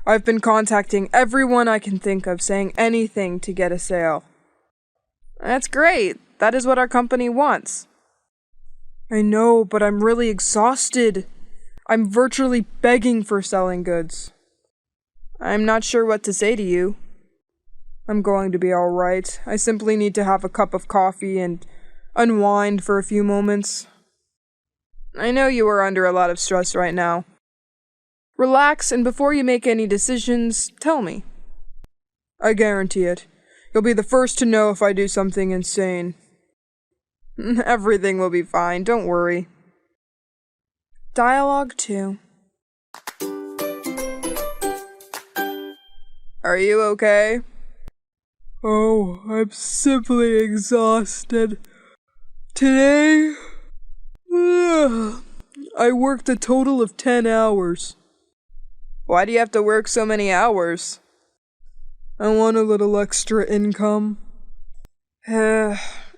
I've been contacting everyone I can think of, saying anything to get a sale. That's great. That is what our company wants. I know, but I'm really exhausted. I'm virtually begging for selling goods. I'm not sure what to say to you. I'm going to be all right. I simply need to have a cup of coffee and unwind for a few moments. I know you are under a lot of stress right now. Relax, and before you make any decisions, tell me. I guarantee it. You'll be the first to know if I do something insane. Everything will be fine, don't worry. Dialogue 2. Are you okay? Oh, I'm simply exhausted. Today, I worked a total of 10 hours. Why do you have to work so many hours? I want a little extra income.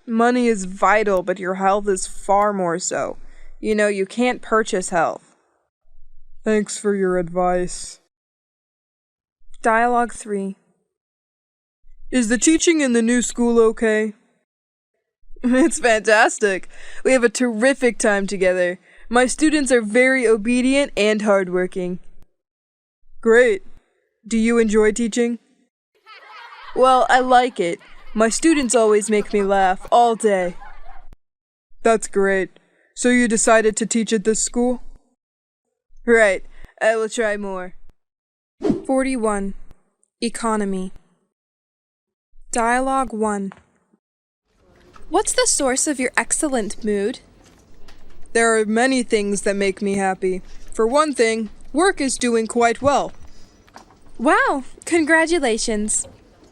Money is vital, but your health is far more so. You know, you can't purchase health. Thanks for your advice. Dialogue 3. Is the teaching in the new school okay? It's fantastic. We have a terrific time together. My students are very obedient and hardworking. Great. Do you enjoy teaching? Well, I like it. My students always make me laugh all day. That's great. So you decided to teach at this school? Right. I will try more. 41. Economy. Dialogue 1. What's the source of your excellent mood? There are many things that make me happy. For one thing, work is doing quite well. Wow, congratulations.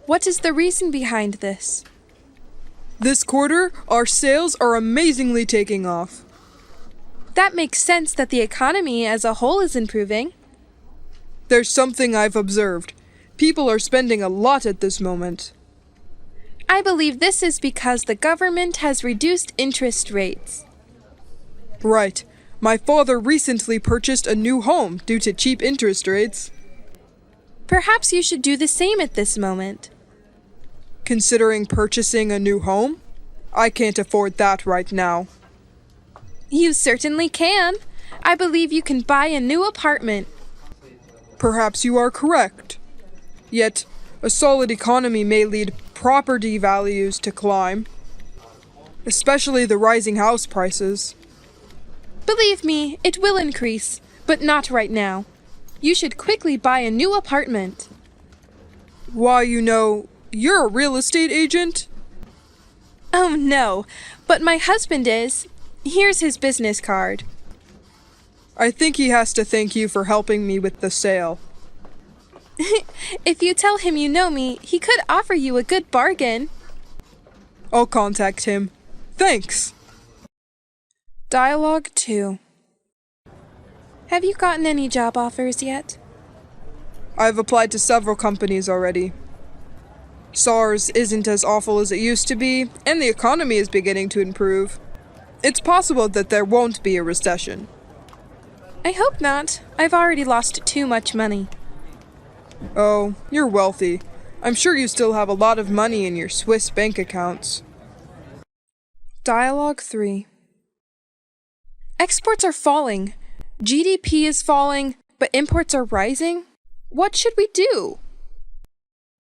What is the reason behind this? This quarter, our sales are amazingly taking off. That makes sense that the economy as a whole is improving. There's something I've observed. People are spending a lot at this moment. I believe this is because the government has reduced interest rates. Right. My father recently purchased a new home due to cheap interest rates. Perhaps you should do the same at this moment. Considering purchasing a new home? I can't afford that right now. You certainly can. I believe you can buy a new apartment. Perhaps you are correct. Yet, a solid economy may lead property values to climb, especially the rising house prices. Believe me, it will increase, but not right now. You should quickly buy a new apartment. Why, you're a real estate agent? Oh no, but my husband is. Here's his business card. I think he has to thank you for helping me with the sale. If you tell him you know me, he could offer you a good bargain. I'll contact him. Thanks. Dialogue 2. Have you gotten any job offers yet? I've applied to several companies already. SARS isn't as awful as it used to be, and the economy is beginning to improve. It's possible that there won't be a recession. I hope not. I've already lost too much money. Oh, you're wealthy. I'm sure you still have a lot of money in your Swiss bank accounts. Dialogue 3. Exports are falling. GDP is falling, but imports are rising. What should we do?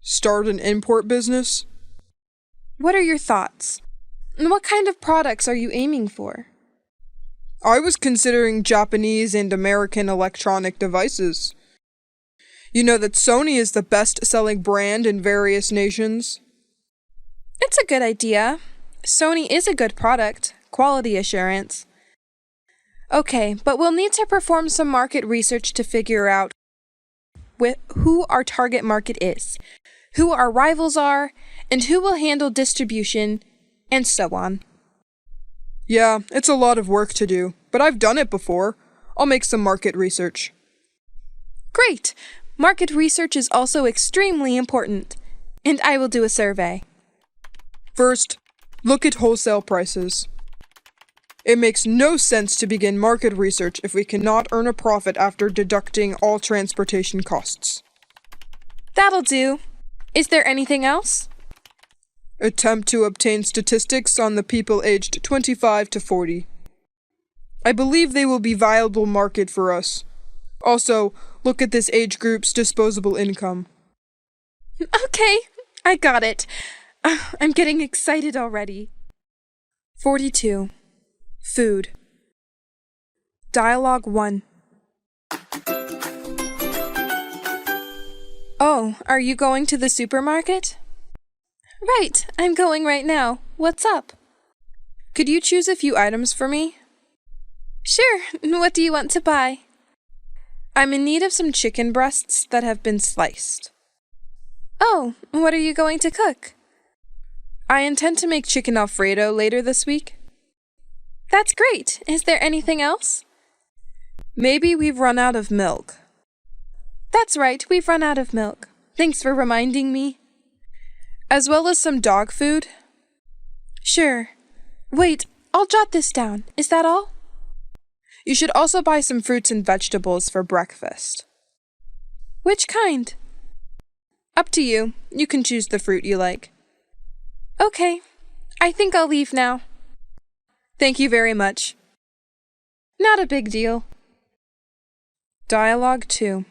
Start an import business? What are your thoughts? And what kind of products are you aiming for? I was considering Japanese and American electronic devices. You know that Sony is the best-selling brand in various nations? It's a good idea. Sony is a good product. Quality assurance. Okay, but we'll need to perform some market research to figure out who our target market is, who our rivals are, and who will handle distribution, and so on. Yeah, it's a lot of work to do, but I've done it before. I'll make some market research. Great! Market research is also extremely important, and I will do a survey. First, look at wholesale prices. It makes no sense to begin market research if we cannot earn a profit after deducting all transportation costs. That'll do. Is there anything else? Attempt to obtain statistics on the people aged 25 to 40. I believe they will be viable market for us. Also, look at this age group's disposable income. Okay, I got it. I'm getting excited already. 42. Food. Dialogue 1. Oh, are you going to the supermarket? Right, I'm going right now. What's up? Could you choose a few items for me? Sure, what do you want to buy? I'm in need of some chicken breasts that have been sliced. Oh, what are you going to cook? I intend to make chicken Alfredo later this week. That's great. Is there anything else? Maybe we've run out of milk. That's right, we've run out of milk. Thanks for reminding me. As well as some dog food? Sure. Wait, I'll jot this down. Is that all? You should also buy some fruits and vegetables for breakfast. Which kind? Up to you. You can choose the fruit you like. Okay. I think I'll leave now. Thank you very much. Not a big deal. Dialogue 2.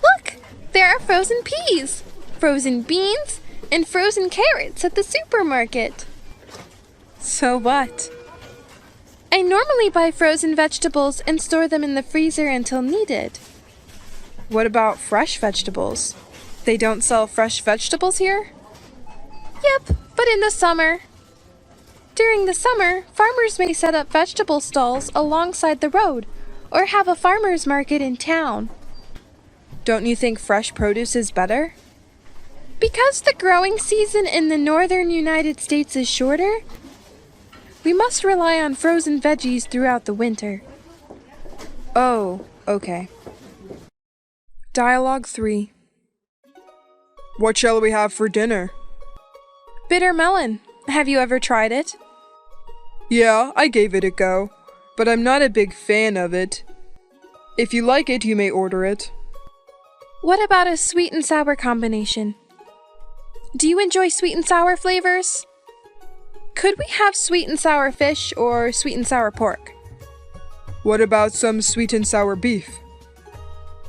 Look! There are frozen peas, frozen beans, and frozen carrots at the supermarket. So what? I normally buy frozen vegetables and store them in the freezer until needed. What about fresh vegetables? They don't sell fresh vegetables here? Yep, but in the summer. During the summer, farmers may set up vegetable stalls alongside the road or have a farmer's market in town. Don't you think fresh produce is better? Because the growing season in the northern United States is shorter, we must rely on frozen veggies throughout the winter. Oh, okay. Dialogue 3. What shall we have for dinner? Bitter melon. Have you ever tried it? Yeah, I gave it a go, but I'm not a big fan of it. If you like it, you may order it. What about a sweet and sour combination? Do you enjoy sweet and sour flavors? Could we have sweet and sour fish or sweet and sour pork? What about some sweet and sour beef?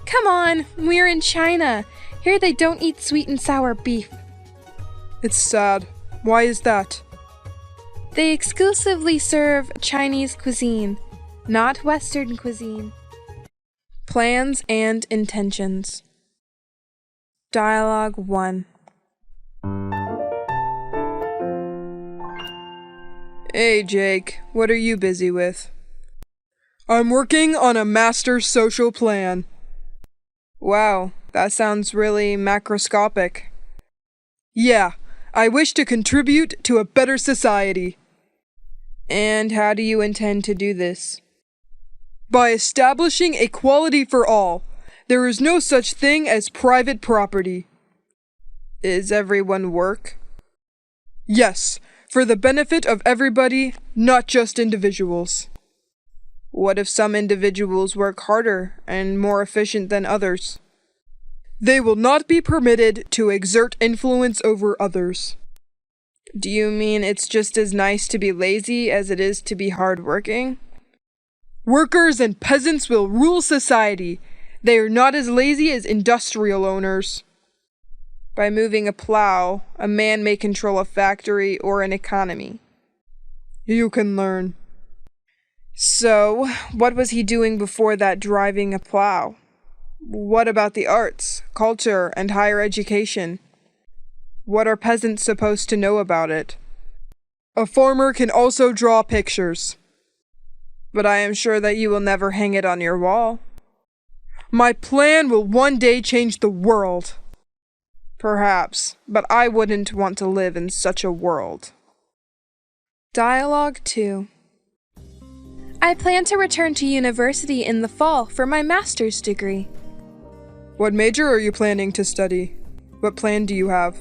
Come on, we're in China. Here they don't eat sweet and sour beef. It's sad. Why is that? They exclusively serve Chinese cuisine, not Western cuisine. Plans and intentions. Dialogue 1. Hey, Jake, what are you busy with? I'm working on a master social plan. Wow, that sounds really macroscopic. Yeah, I wish to contribute to a better society. And how do you intend to do this? By establishing equality for all. There is no such thing as private property. Is everyone work? Yes, for the benefit of everybody, not just individuals. What if some individuals work harder and more efficient than others? They will not be permitted to exert influence over others. Do you mean it's just as nice to be lazy as it is to be hardworking? Workers and peasants will rule society. They are not as lazy as industrial owners. By moving a plow, a man may control a factory or an economy. You can learn. So, what was he doing before that, driving a plow? What about the arts, culture, and higher education? What are peasants supposed to know about it? A farmer can also draw pictures. But I am sure that you will never hang it on your wall. My plan will one day change the world. Perhaps, but I wouldn't want to live in such a world. Dialogue 2. I plan to return to university in the fall for my master's degree. What major are you planning to study? What plan do you have?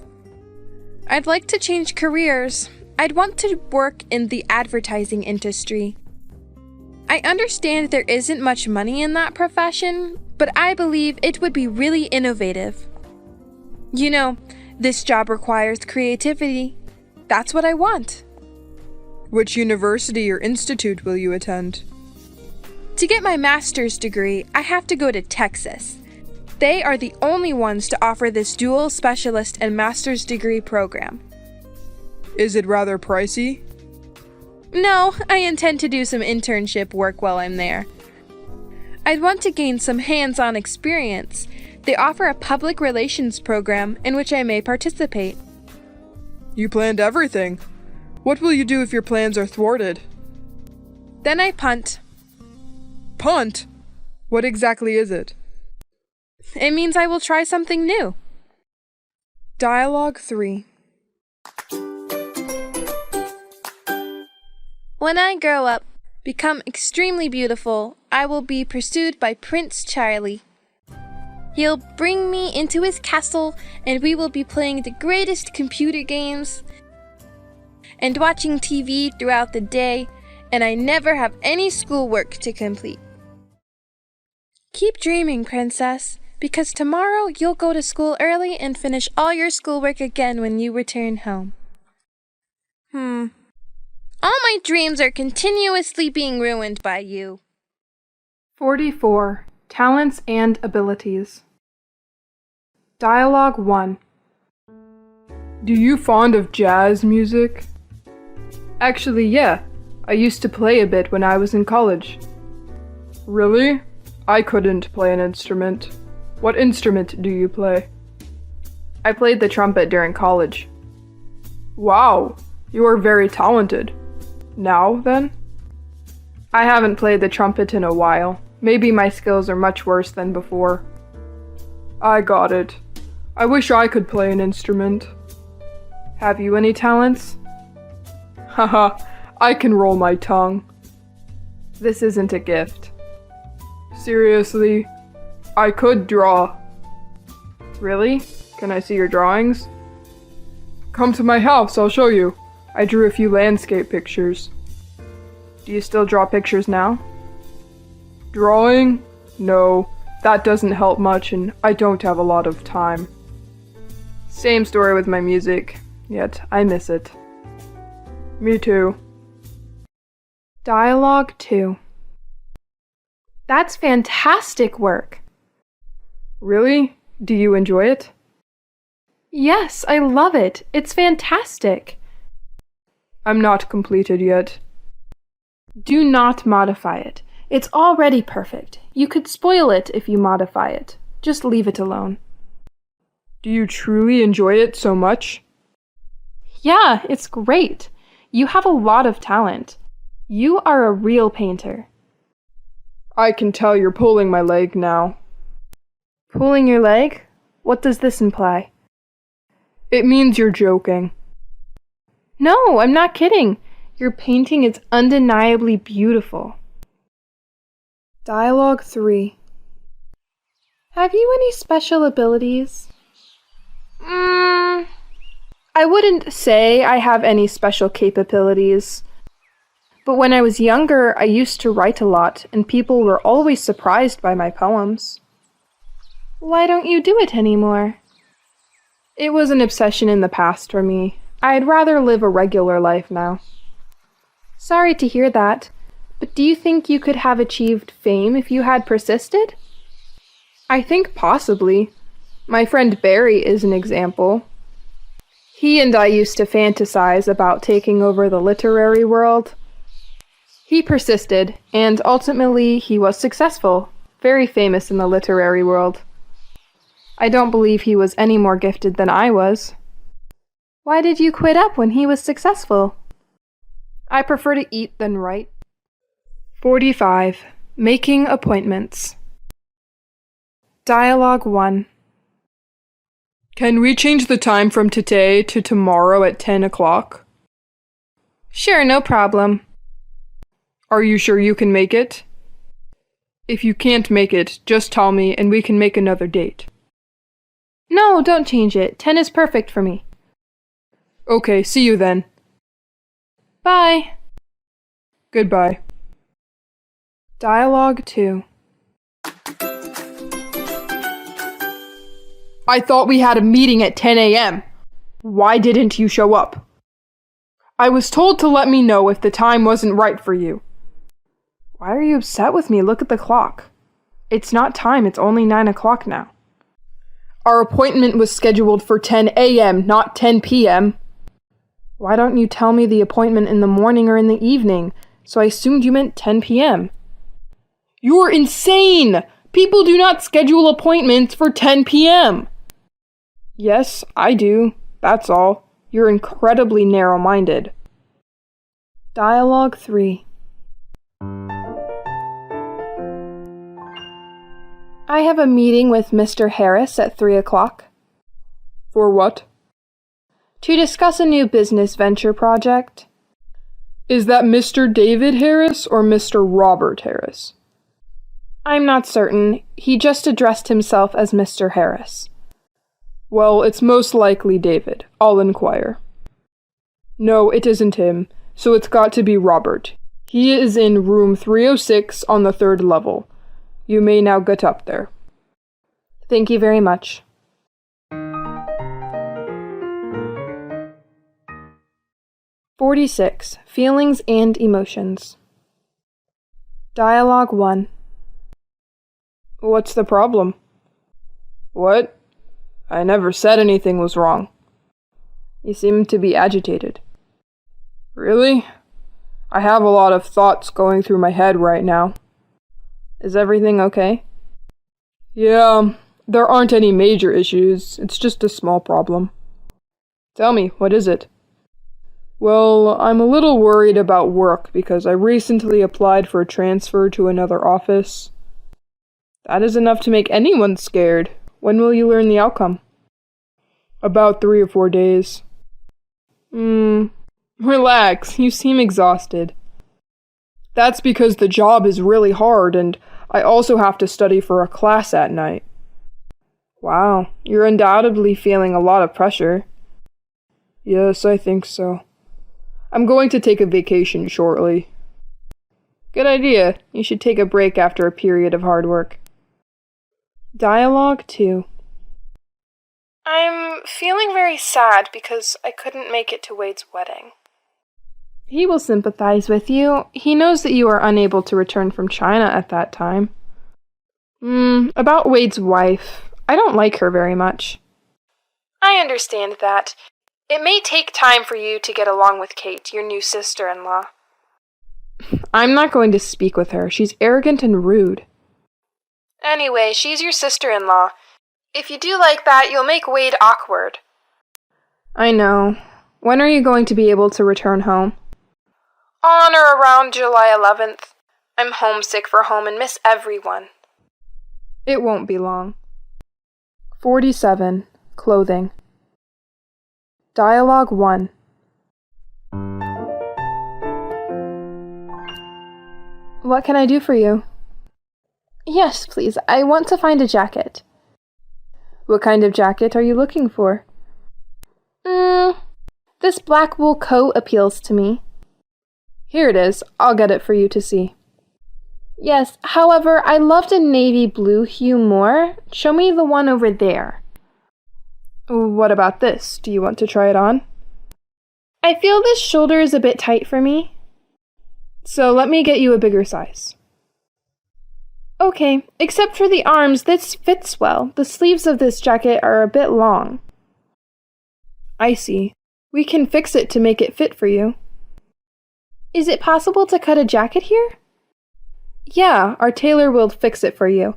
I'd like to change careers. I'd want to work in the advertising industry. I understand there isn't much money in that profession, but I believe it would be really innovative. You know, this job requires creativity. That's what I want. Which university or institute will you attend? To get my master's degree, I have to go to Texas. They are the only ones to offer this dual specialist and master's degree program. Is it rather pricey? No, I intend to do some internship work while I'm there. I'd want to gain some hands-on experience. They offer a public relations program in which I may participate. You planned everything. What will you do if your plans are thwarted? Then I punt. Punt? What exactly is it? It means I will try something new. Dialogue 3. When I grow up, become extremely beautiful, I will be pursued by Prince Charlie. He'll bring me into his castle, and we will be playing the greatest computer games and watching TV throughout the day, and I never have any schoolwork to complete. Keep dreaming, princess, because tomorrow you'll go to school early and finish all your schoolwork again when you return home. All my dreams are continuously being ruined by you. 44. Talents and abilities. Dialogue 1. Do you fond of jazz music? Actually, yeah. I used to play a bit when I was in college. Really? I couldn't play an instrument. What instrument do you play? I played the trumpet during college. Wow, you are very talented. Now, then? I haven't played the trumpet in a while. Maybe my skills are much worse than before. I got it. I wish I could play an instrument. Have you any talents? Haha, I can roll my tongue. This isn't a gift. Seriously, I could draw. Really? Can I see your drawings? Come to my house, I'll show you. I drew a few landscape pictures. Do you still draw pictures now? Drawing? No, that doesn't help much and I don't have a lot of time. Same story with my music, yet I miss it. Me too. Dialogue 2. That's fantastic work. Really? Do you enjoy it? Yes, I love it. It's fantastic. I'm not completed yet. Do not modify it. It's already perfect. You could spoil it if you modify it. Just leave it alone. Do you truly enjoy it so much? Yeah, it's great. You have a lot of talent. You are a real painter. I can tell you're pulling my leg now. Pulling your leg? What does this imply? It means you're joking. No, I'm not kidding. Your painting is undeniably beautiful. Dialogue 3. Have you any special abilities? I wouldn't say I have any special capabilities. But when I was younger, I used to write a lot, and people were always surprised by my poems. Why don't you do it anymore? It was an obsession in the past for me. I'd rather live a regular life now. Sorry to hear that, but do you think you could have achieved fame if you had persisted? I think possibly. My friend Barry is an example. He and I used to fantasize about taking over the literary world. He persisted, and ultimately he was successful, very famous in the literary world. I don't believe he was any more gifted than I was. Why did you quit up when he was successful? I prefer to eat than write. 45. Making appointments. Dialogue 1. Can we change the time from today to tomorrow at 10 o'clock? Sure, no problem. Are you sure you can make it? If you can't make it, just tell me and we can make another date. No, don't change it. 10 is perfect for me. Okay, see you then. Bye. Goodbye. Dialogue 2. I thought we had a meeting at 10 a.m. Why didn't you show up? I was told to let me know if the time wasn't right for you. Why are you upset with me? Look at the clock. It's not time, it's only 9 o'clock now. Our appointment was scheduled for 10 a.m., not 10 p.m. Why don't you tell me the appointment in the morning or in the evening? So I assumed you meant 10 p.m. You're insane! People do not schedule appointments for 10 p.m. Yes, I do. That's all. You're incredibly narrow-minded. Dialogue 3. I have a meeting with Mr. Harris at 3 o'clock. For what? To discuss a new business venture project. Is that Mr. David Harris or Mr. Robert Harris? I'm not certain. He just addressed himself as Mr. Harris. Well, it's most likely David. I'll inquire. No, it isn't him, so it's got to be Robert. He is in room 306 on the 3rd level. You may now get up there. Thank you very much. (46) Feelings and emotions. Dialogue 1. What's the problem? What? I never said anything was wrong. You seem to be agitated. Really? I have a lot of thoughts going through my head right now. Is everything okay? Yeah, there aren't any major issues. It's just a small problem. Tell me, what is it? Well, I'm a little worried about work because I recently applied for a transfer to another office. That is enough to make anyone scared. When will you learn the outcome? About 3 or 4 days. Relax, you seem exhausted. That's because the job is really hard and I also have to study for a class at night. Wow, you're undoubtedly feeling a lot of pressure. Yes, I think so. I'm going to take a vacation shortly. Good idea. You should take a break after a period of hard work. Dialogue 2. I'm feeling very sad because I couldn't make it to Wade's wedding. He will sympathize with you. He knows that you are unable to return from China at that time. About Wade's wife. I don't like her very much. I understand that. It may take time for you to get along with Kate, your new sister-in-law. I'm not going to speak with her. She's arrogant and rude. Anyway, she's your sister-in-law. If you do like that, you'll make Wade awkward. I know. When are you going to be able to return home? On or around July 11th. I'm homesick for home and miss everyone. It won't be long. 47. Clothing. Dialogue 1. What can I do for you? Yes, please. I want to find a jacket. What kind of jacket are you looking for? This black wool coat appeals to me. Here it is. I'll get it for you to see. Yes, however, I loved a navy blue hue more. Show me the one over there. What about this? Do you want to try it on? I feel this shoulder is a bit tight for me. So let me get you a bigger size. Okay, except for the arms, this fits well. The sleeves of this jacket are a bit long. I see. We can fix it to make it fit for you. Is it possible to cut a jacket here? Yeah, our tailor will fix it for you.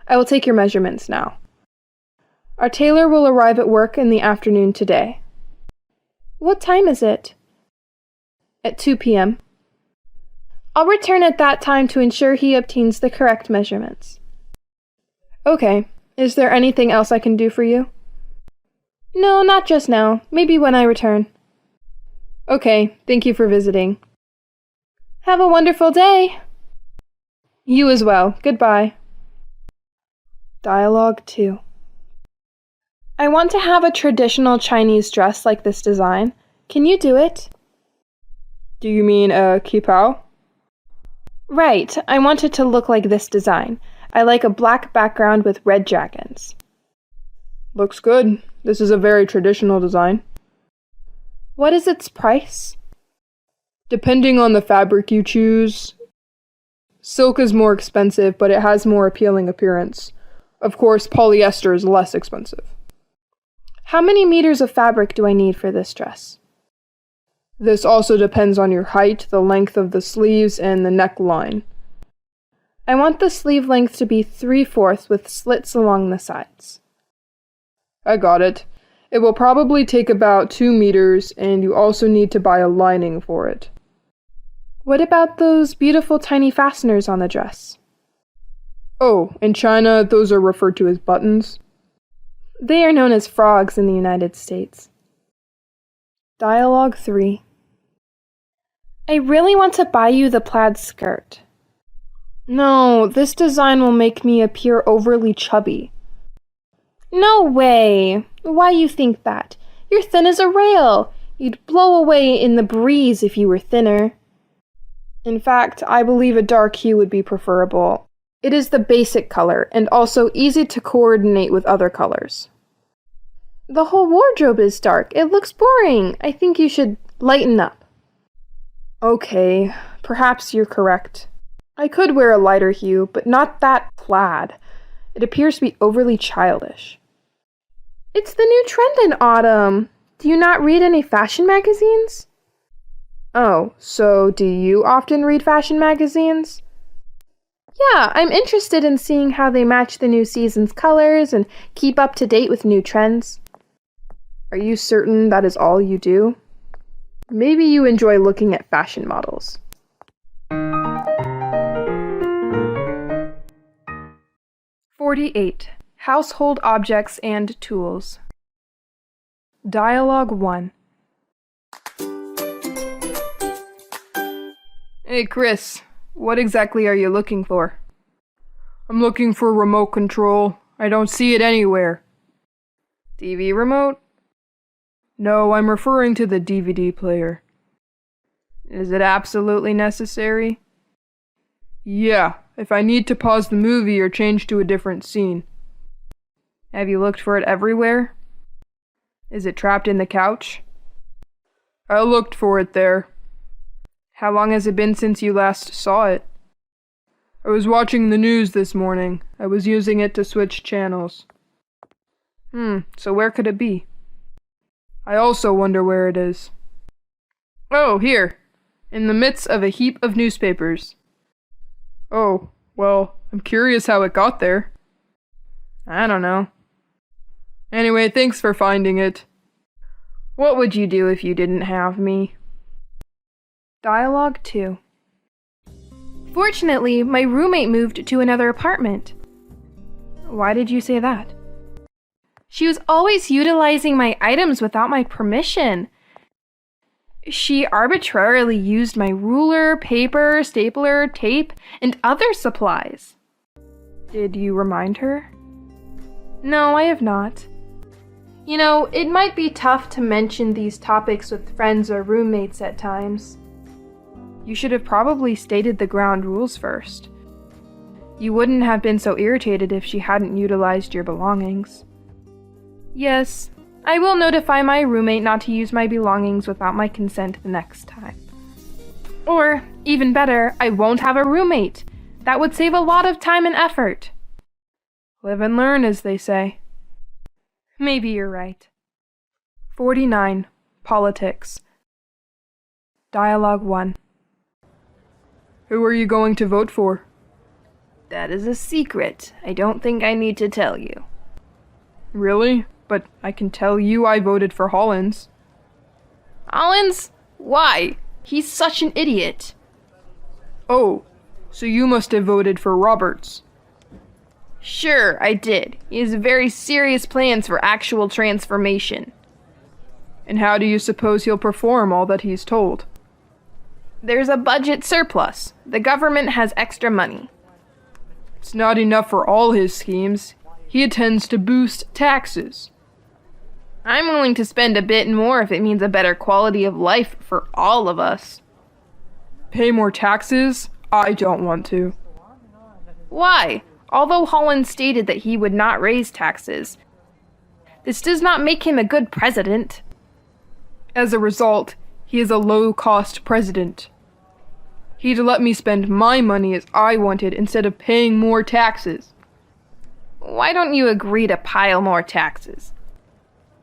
I will take your measurements now. Our tailor will arrive at work in the afternoon today. What time is it? At 2 p.m. I'll return at that time to ensure he obtains the correct measurements. Okay. Is there anything else I can do for you? No, not just now. Maybe when I return. Okay. Thank you for visiting. Have a wonderful day. You as well. Goodbye. Dialogue 2. I want to have a traditional Chinese dress like this design. Can you do it? Do you mean a qipao? Right. I want it to look like this design. I like a black background with red dragons. Looks good. This is a very traditional design. What is its price? Depending on the fabric you choose. Silk is more expensive, but it has more appealing appearance. Of course, polyester is less expensive. How many meters of fabric do I need for this dress? This also depends on your height, the length of the sleeves, and the neckline. I want the sleeve length to be 3/4 with slits along the sides. I got it. It will probably take about 2 meters, and you also need to buy a lining for it. What about those beautiful tiny fasteners on the dress? Oh, in China, those are referred to as buttons. They are known as frogs in the United States. Dialogue 3. I really want to buy you the plaid skirt. No, this design will make me appear overly chubby. No way! Why you think that? You're thin as a rail. You'd blow away in the breeze if you were thinner. In fact, I believe a dark hue would be preferable. It is the basic color, and also easy to coordinate with other colors. The whole wardrobe is dark. It looks boring. I think you should lighten up. Okay, perhaps you're correct. I could wear a lighter hue, but not that plaid. It appears to be overly childish. It's the new trend in autumn. Do you not read any fashion magazines? Oh, so do you often read fashion magazines? Yeah, I'm interested in seeing how they match the new season's colors and keep up to date with new trends. Are you certain that is all you do? Maybe you enjoy looking at fashion models. (48) Household objects and tools. Dialogue 1. Hey, Chris. What exactly are you looking for? I'm looking for remote control. I don't see it anywhere. TV remote? No, I'm referring to the DVD player. Is it absolutely necessary? Yeah, if I need to pause the movie or change to a different scene. Have you looked for it everywhere? Is it trapped in the couch? I looked for it there. How long has it been since you last saw it? I was watching the news this morning. I was using it to switch channels. So where could it be? I also wonder where it is. Oh, here. In the midst of a heap of newspapers. Oh, well, I'm curious how it got there. I don't know. Anyway, thanks for finding it. What would you do if you didn't have me? Dialogue 2. Fortunately, my roommate moved to another apartment. Why did you say that? She was always utilizing my items without my permission. She arbitrarily used my ruler, paper, stapler, tape, and other supplies. Did you remind her? No, I have not. You know, it might be tough to mention these topics with friends or roommates at times. You should have probably stated the ground rules first. You wouldn't have been so irritated if she hadn't utilized your belongings. Yes, I will notify my roommate not to use my belongings without my consent the next time. Or, even better, I won't have a roommate. That would save a lot of time and effort. Live and learn, as they say. Maybe you're right. 49. Politics. Dialogue 1. Who are you going to vote for? That is a secret. I don't think I need to tell you. Really? But I can tell you I voted for Hollins. Hollins? Why? He's such an idiot. Oh, so you must have voted for Roberts. Sure, I did. He has very serious plans for actual transformation. And how do you suppose he'll perform all that he's told? There's a budget surplus. The government has extra money. It's not enough for all his schemes. He intends to boost taxes. I'm willing to spend a bit more if it means a better quality of life for all of us. Pay more taxes? I don't want to. Why? Although Hollins stated that he would not raise taxes, this does not make him a good president. As a result, he is a low-cost president. He'd let me spend my money as I wanted instead of paying more taxes. Why don't you agree to pile more taxes?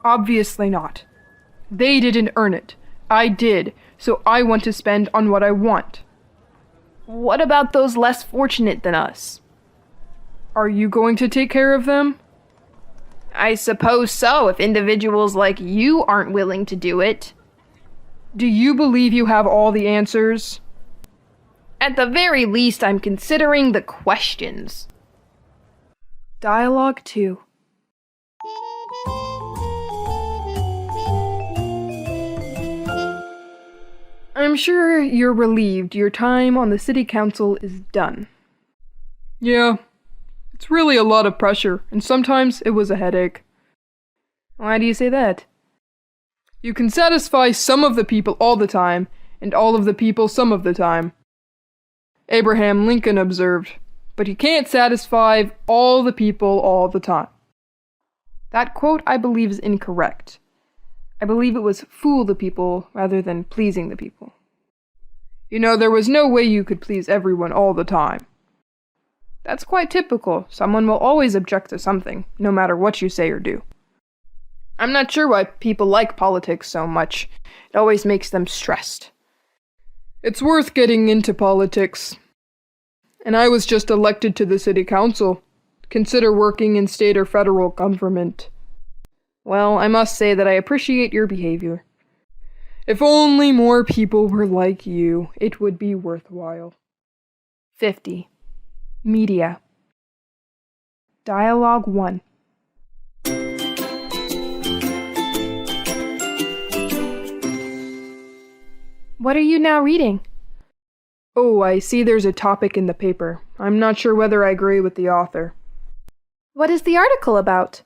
Obviously not. They didn't earn it. I did, so I want to spend on what I want. What about those less fortunate than us? Are you going to take care of them? I suppose so, if individuals like you aren't willing to do it. Do you believe you have all the answers? At the very least, I'm considering the questions. Dialogue 2. I'm sure you're relieved your time on the city council is done. Yeah, it's really a lot of pressure, and sometimes it was a headache. Why do you say that? You can satisfy some of the people all the time, and all of the people some of the time. Abraham Lincoln observed, but you can't satisfy all the people all the time. That quote, I believe, is incorrect. I believe it was fool the people rather than pleasing the people. You know, there was no way you could please everyone all the time. That's quite typical. Someone will always object to something, no matter what you say or do. I'm not sure why people like politics so much. It always makes them stressed. It's worth getting into politics. And I was just elected to the city council. Consider working in state or federal government. Well, I must say that I appreciate your behavior. If only more people were like you, it would be worthwhile. 50. Media. Dialogue 1. What are you now reading? Oh, I see there's a topic in the paper. I'm not sure whether I agree with the author. What is the article about?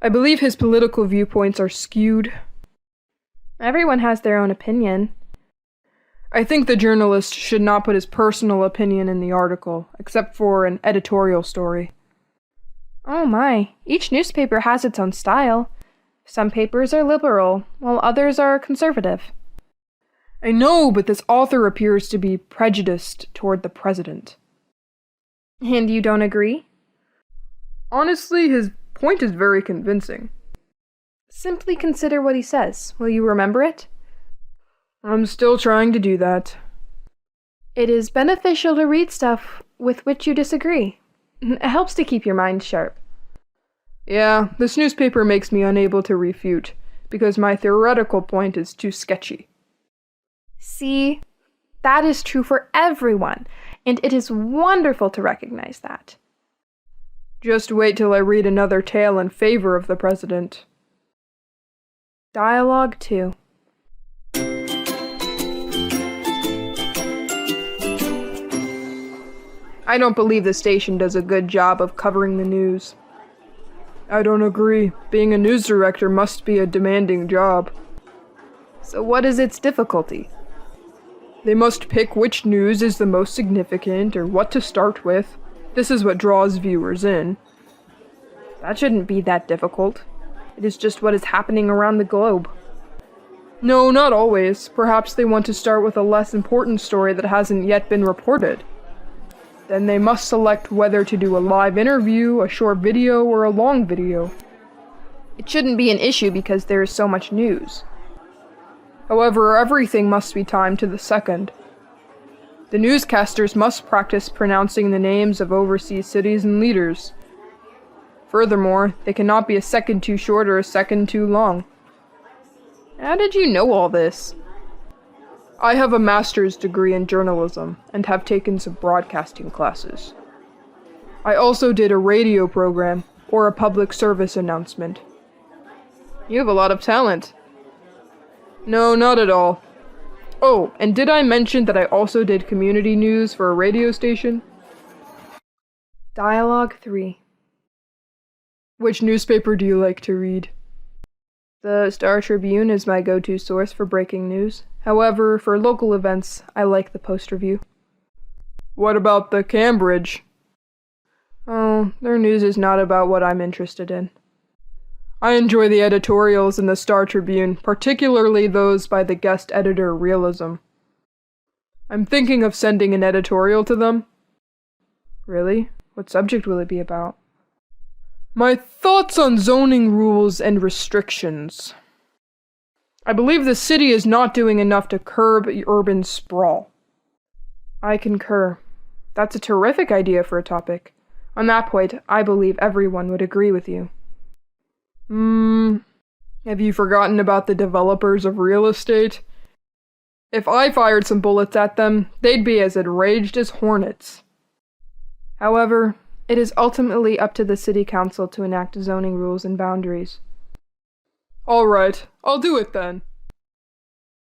I believe his political viewpoints are skewed. Everyone has their own opinion. I think the journalist should not put his personal opinion in the article, except for an editorial story. Oh my, each newspaper has its own style. Some papers are liberal, while others are conservative. I know, but this author appears to be prejudiced toward the president. And you don't agree? Honestly, his point is very convincing. Simply consider what he says. Will you remember it? I'm still trying to do that. It is beneficial to read stuff with which you disagree. It helps to keep your mind sharp. Yeah, this newspaper makes me unable to refute, because my theoretical point is too sketchy. See, that is true for everyone, and it is wonderful to recognize that. Just wait till I read another tale in favor of the president. Dialogue 2. I don't believe the station does a good job of covering the news. I don't agree. Being a news director must be a demanding job. So what is its difficulty? They must pick which news is the most significant or what to start with. This is what draws viewers in. That shouldn't be that difficult. It is just what is happening around the globe. No, not always. Perhaps they want to start with a less important story that hasn't yet been reported. Then they must select whether to do a live interview, a short video, or a long video. It shouldn't be an issue because there is so much news. However, everything must be timed to the second. The newscasters must practice pronouncing the names of overseas cities and leaders. Furthermore, they cannot be a second too short or a second too long. How did you know all this? I have a master's degree in journalism and have taken some broadcasting classes. I also did a radio program or a public service announcement. You have a lot of talent. No, not at all. Oh, and did I mention that I also did community news for a radio station? Dialogue 3. Which newspaper do you like to read? The Star Tribune is my go-to source for breaking news. However, for local events, I like the Post-Review. What about the Cambridge? Oh, their news is not about what I'm interested in. I enjoy the editorials in the Star Tribune, particularly those by the guest editor Realism. I'm thinking of sending an editorial to them. Really? What subject will it be about? My thoughts on zoning rules and restrictions. I believe the city is not doing enough to curb urban sprawl. I concur. That's a terrific idea for a topic. On that point, I believe everyone would agree with you. Have you forgotten about the developers of real estate? If I fired some bullets at them, they'd be as enraged as hornets. However, it is ultimately up to the city council to enact zoning rules and boundaries. All right, I'll do it then.